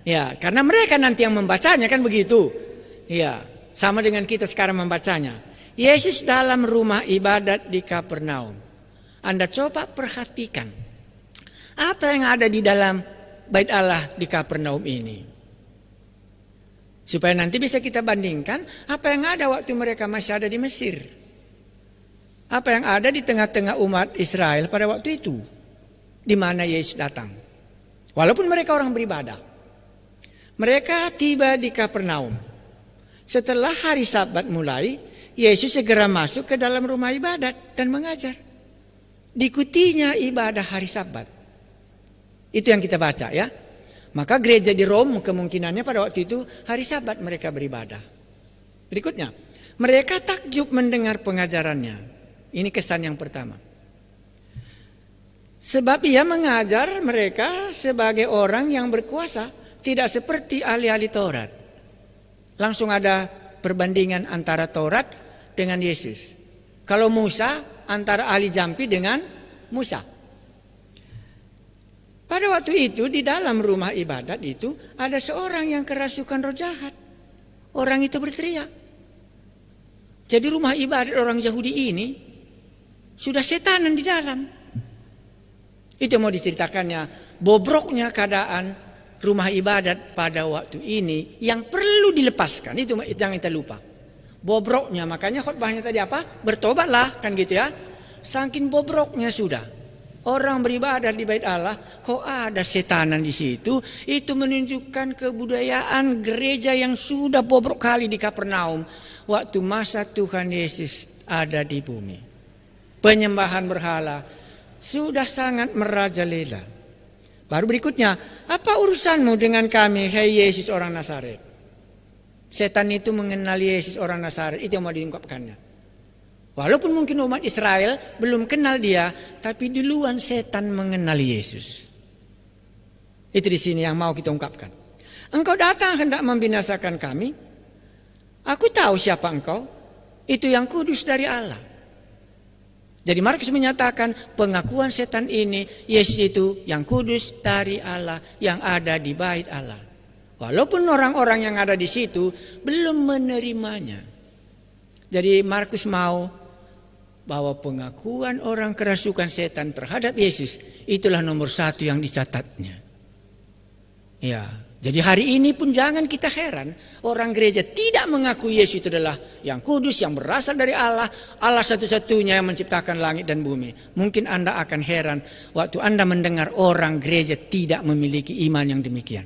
Ya, karena mereka nanti yang membacanya kan begitu. Ya, sama dengan kita sekarang membacanya. Yesus dalam rumah ibadat di Kapernaum. Anda coba perhatikan. Apa yang ada di dalam Bait Allah di Kapernaum ini? Supaya nanti bisa kita bandingkan apa yang ada waktu mereka masih ada di Mesir. Apa yang ada di tengah-tengah umat Israel pada waktu itu. Di mana Yesus datang. Walaupun mereka orang beribadah. Mereka tiba di Kapernaum. Setelah hari Sabat mulai, Yesus segera masuk ke dalam rumah ibadat dan mengajar. Diikutinya ibadah hari Sabat. Itu yang kita baca ya. Maka gereja di Rom kemungkinannya pada waktu itu hari Sabat mereka beribadah. Berikutnya, mereka takjub mendengar pengajarannya. Ini kesan yang pertama. Sebab ia mengajar mereka sebagai orang yang berkuasa, tidak seperti ahli-ahli Taurat. Langsung ada perbandingan antara Taurat dengan Yesus. Kalau Musa antara ahli jampi dengan Musa. Pada waktu itu di dalam rumah ibadat itu ada seorang yang kerasukan roh jahat. Orang itu berteriak. Jadi rumah ibadat orang Yahudi ini sudah setanan di dalam. Itu mau diceritakannya, bobroknya keadaan rumah ibadat pada waktu ini yang perlu dilepaskan. Itu jangan kita lupa. Bobroknya, makanya khotbahnya tadi apa? Bertobatlah, kan gitu ya. Saking bobroknya sudah. Orang beribadah di Bait Allah, kok ada setanan di situ? Itu menunjukkan kebudayaan gereja yang sudah bobrok kali di Kapernaum waktu masa Tuhan Yesus ada di bumi. Penyembahan berhala sudah sangat merajalela. Baru berikutnya, apa urusanmu dengan kami, hai Yesus orang Nazaret? Setan itu mengenal Yesus orang Nazaret, itu yang mau diungkapkannya. Walaupun mungkin umat Israel belum kenal dia, tapi duluan setan mengenal Yesus. Itu di sini yang mau kita ungkapkan. Engkau datang hendak membinasakan kami. Aku tahu siapa engkau. Itu yang kudus dari Allah. Jadi Markus menyatakan pengakuan setan ini, Yesus itu yang kudus dari Allah, yang ada di Bait Allah. Walaupun orang-orang yang ada di situ belum menerimanya. Jadi Markus mau bahwa pengakuan orang kerasukan setan terhadap Yesus itulah nomor 1 yang dicatatnya. Ya, Jadi hari ini pun jangan kita heran orang gereja tidak mengakui Yesus itu adalah yang kudus, yang berasal dari Allah, Allah satu-satunya yang menciptakan langit dan bumi. Mungkin Anda akan heran waktu Anda mendengar orang gereja tidak memiliki iman yang demikian.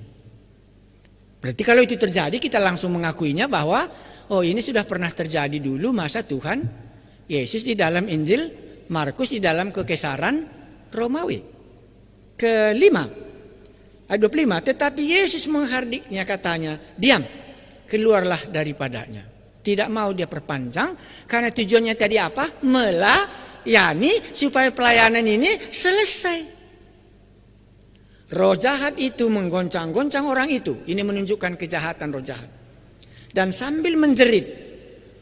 Berarti kalau itu terjadi kita langsung mengakuinya bahwa oh ini sudah pernah terjadi dulu masa Tuhan Yesus di dalam Injil Markus di dalam kekaisaran Romawi. Kelima. Ayat 25, tetapi Yesus menghardiknya katanya, diam, keluarlah daripadanya. Tidak mau dia perpanjang, karena tujuannya tadi apa? Melayani, supaya pelayanan ini selesai. Roh jahat itu menggoncang-goncang orang itu. Ini menunjukkan kejahatan roh jahat. Dan sambil menjerit,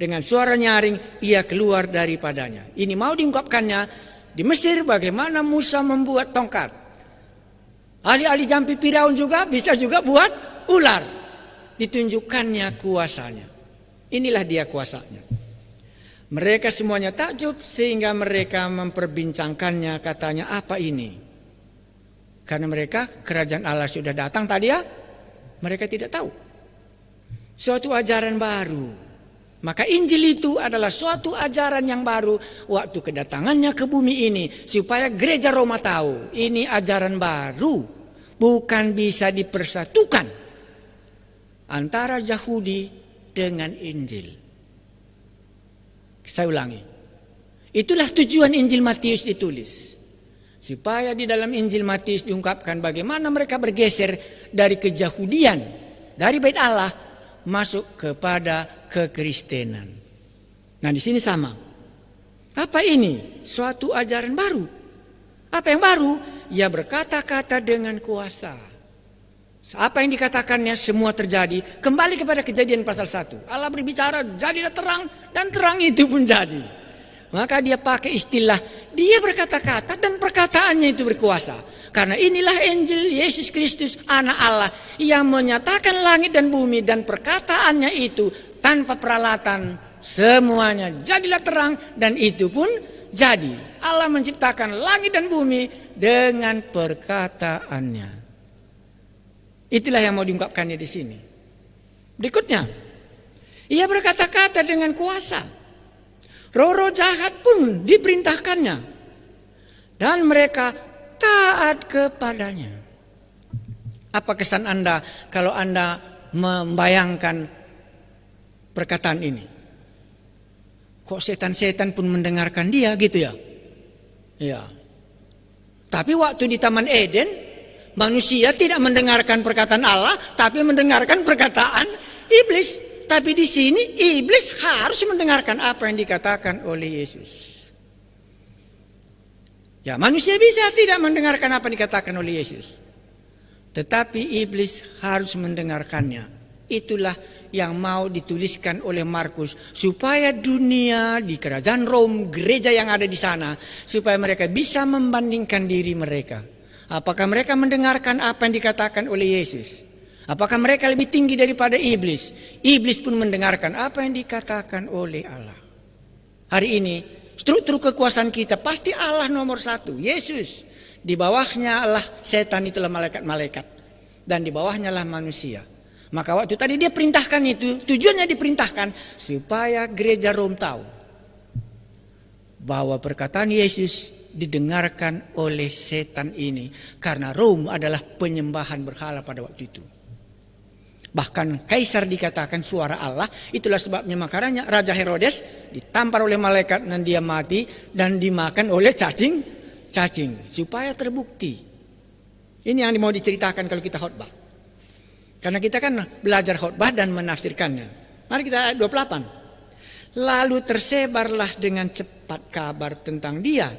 dengan suara nyaring, ia keluar daripadanya. Ini mau diungkapkannya, di Mesir bagaimana Musa membuat tongkat. Ahli-ahli jampi Firaun juga bisa juga buat ular. Ditunjukkannya kuasanya. Inilah dia kuasanya. Mereka semuanya takjub sehingga mereka memperbincangkannya, katanya apa ini? Karena mereka kerajaan Allah sudah datang tadi ya. Mereka tidak tahu. Suatu ajaran baru. Maka Injil itu adalah suatu ajaran yang baru waktu kedatangannya ke bumi ini. Supaya gereja Roma tahu ini ajaran baru. Bukan bisa dipersatukan antara Yahudi dengan Injil. Saya ulangi. Itulah tujuan Injil Matius ditulis. Supaya di dalam Injil Matius diungkapkan bagaimana mereka bergeser dari keyahudian, dari bait Allah, masuk kepada kekristenan. Nah di sini sama. Apa ini? Suatu ajaran baru. Apa yang baru? Ia berkata-kata dengan kuasa. Apa yang dikatakannya semua terjadi. Kembali kepada Kejadian pasal 1. Allah berbicara, jadilah terang, dan terang itu pun jadi. Maka dia pakai istilah, dia berkata-kata dan perkataannya itu berkuasa. Karena inilah Injil Yesus Kristus anak Allah yang menyatakan langit dan bumi, dan perkataannya itu tanpa peralatan semuanya jadilah terang, dan itu pun jadi. Allah menciptakan langit dan bumi dengan perkataannya. Itulah yang mau diungkapkannya di sini. Berikutnya, ia berkata-kata dengan kuasa. Roh-roh jahat pun diperintahkannya, dan mereka taat kepadanya. Apa kesan Anda kalau Anda membayangkan perkataan ini? Kok setan-setan pun mendengarkan dia gitu ya? Ya. Tapi waktu di Taman Eden, manusia tidak mendengarkan perkataan Allah, tapi mendengarkan perkataan iblis. Tapi di sini iblis harus mendengarkan apa yang dikatakan oleh Yesus. Ya, manusia bisa tidak mendengarkan apa yang dikatakan oleh Yesus. Tetapi iblis harus mendengarkannya. Itulah yang mau dituliskan oleh Markus. Supaya dunia di kerajaan Rom, gereja yang ada di sana, supaya mereka bisa membandingkan diri mereka. Apakah mereka mendengarkan apa yang dikatakan oleh Yesus? Apakah mereka lebih tinggi daripada iblis? Iblis pun mendengarkan apa yang dikatakan oleh Allah. Hari ini struktur kekuasaan kita pasti Allah nomor satu, Yesus. Di bawahnya Allah, setan itulah malaikat-malaikat. Dan di bawahnya lah manusia. Maka waktu tadi dia perintahkan itu, tujuannya diperintahkan supaya gereja Rom tahu bahwa perkataan Yesus didengarkan oleh setan ini. Karena Rom adalah penyembahan berhala pada waktu itu. Bahkan kaisar dikatakan suara Allah. Itulah sebabnya makanya Raja Herodes ditampar oleh malaikat dan dia mati dan dimakan oleh cacing supaya terbukti. Ini yang mau diceritakan kalau kita khotbah. Karena kita kan belajar khotbah dan menafsirkannya. Mari kita ayat 28. Lalu tersebarlah dengan cepat kabar tentang dia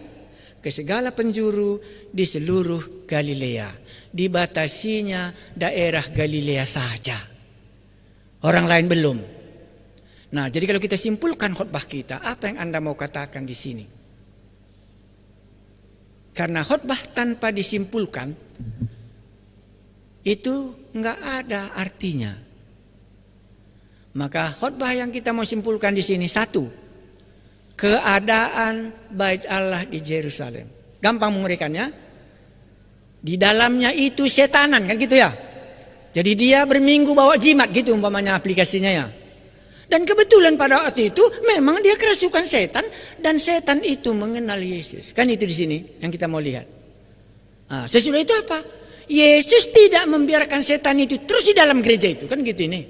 ke segala penjuru di seluruh Galilea. Dibatasinya daerah Galilea saja. Orang lain belum. Nah, jadi kalau kita simpulkan khotbah kita, apa yang Anda mau katakan di sini? Karena khotbah tanpa disimpulkan itu enggak ada artinya. Maka khotbah yang kita mau simpulkan di sini satu, keadaan bait Allah di Yerusalem. Gampang menguraikannya. Di dalamnya itu setanan, kan gitu ya. Jadi dia berminggu bawa jimat gitu umpamanya aplikasinya ya. Dan kebetulan pada waktu itu memang dia kerasukan setan dan setan itu mengenal Yesus. Kan itu di sini yang kita mau lihat. Nah, sesudah itu apa? Yesus tidak membiarkan setan itu terus di dalam gereja itu. Kan gitu ini.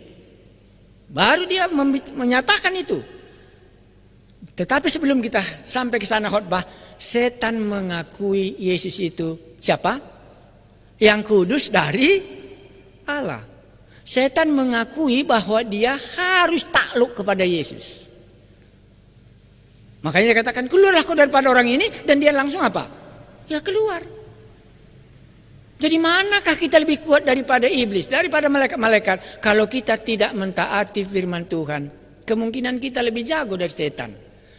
Baru dia menyatakan itu. Tetapi sebelum kita sampai ke sana khotbah, setan mengakui Yesus itu siapa? Yang kudus dari Allah. Setan mengakui bahwa dia harus takluk kepada Yesus. Makanya dia katakan, keluarlah kau daripada orang ini, dan dia langsung apa? Ya keluar. Jadi manakah kita lebih kuat daripada iblis, daripada malaikat-malaikat? Kalau kita tidak mentaati firman Tuhan, kemungkinan kita lebih jago dari setan.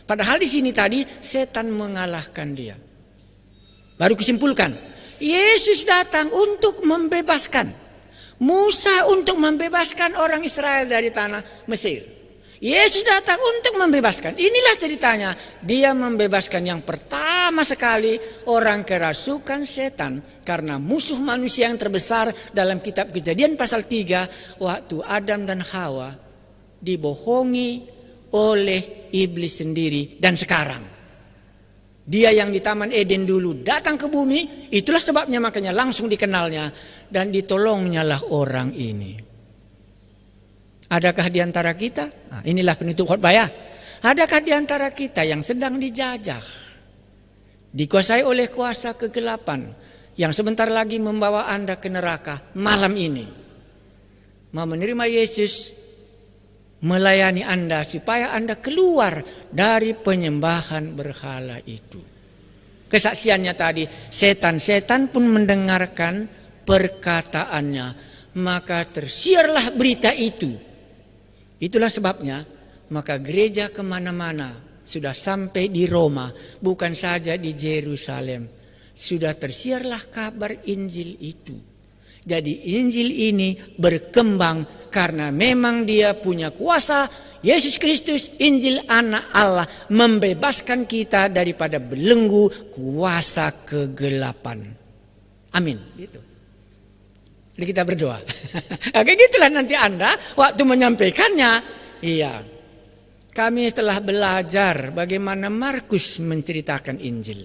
Padahal di sini tadi setan mengalahkan dia. Baru kusimpulkan, Yesus datang untuk membebaskan. Musa untuk membebaskan orang Israel dari tanah Mesir. Yesus datang untuk membebaskan. Inilah ceritanya. Dia membebaskan yang pertama sekali orang kerasukan setan. Karena musuh manusia yang terbesar dalam kitab Kejadian pasal 3. Waktu Adam dan Hawa dibohongi oleh iblis sendiri. Dan sekarang dia yang di Taman Eden dulu datang ke bumi, itulah sebabnya makanya langsung dikenalnya dan ditolongnya lah orang ini. Adakah di antara kita? Nah, inilah penutup khotbah ya. Adakah di antara kita yang sedang dijajah, dikuasai oleh kuasa kegelapan yang sebentar lagi membawa Anda ke neraka malam ini? Mau menerima Yesus, melayani Anda supaya Anda keluar dari penyembahan berhala itu. Kesaksiannya tadi, setan-setan pun mendengarkan perkataannya, maka tersiarlah berita itu. Itulah sebabnya, maka gereja kemana-mana sudah sampai di Roma, bukan saja di Yerusalem, sudah tersiarlah kabar Injil itu. Jadi Injil ini berkembang karena memang dia punya kuasa. Yesus Kristus, Injil Anak Allah, membebaskan kita daripada belenggu kuasa kegelapan. Amin. Gitu. Jadi kita berdoa. Oke, gitulah nanti Anda waktu menyampaikannya. Iya. Kami telah belajar bagaimana Markus menceritakan Injil.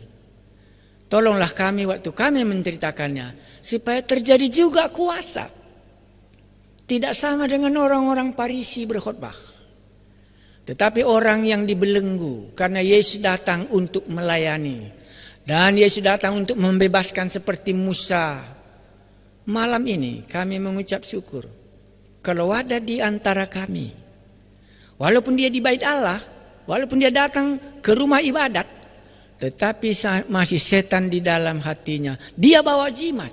Tolonglah kami waktu kami menceritakannya supaya terjadi juga kuasa. Tidak sama dengan orang-orang Farisi berkhotbah. Tetapi orang yang dibelenggu karena Yesus datang untuk melayani. Dan Yesus datang untuk membebaskan seperti Musa. Malam ini kami mengucap syukur. Kalau ada di antara kami, walaupun dia di bait Allah, walaupun dia datang ke rumah ibadat, tetapi masih setan di dalam hatinya. Dia bawa jimat.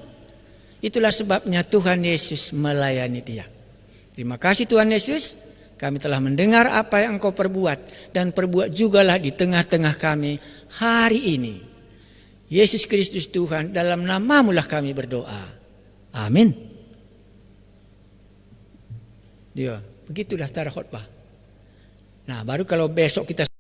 Itulah sebabnya Tuhan Yesus melayani dia. Terima kasih Tuhan Yesus. Kami telah mendengar apa yang Engkau perbuat. Dan perbuat jugalah di tengah-tengah kami hari ini. Yesus Kristus Tuhan, dalam nama-Mu lah kami berdoa. Amin. Dia, begitulah cara khotbah. Nah, baru kalau besok kita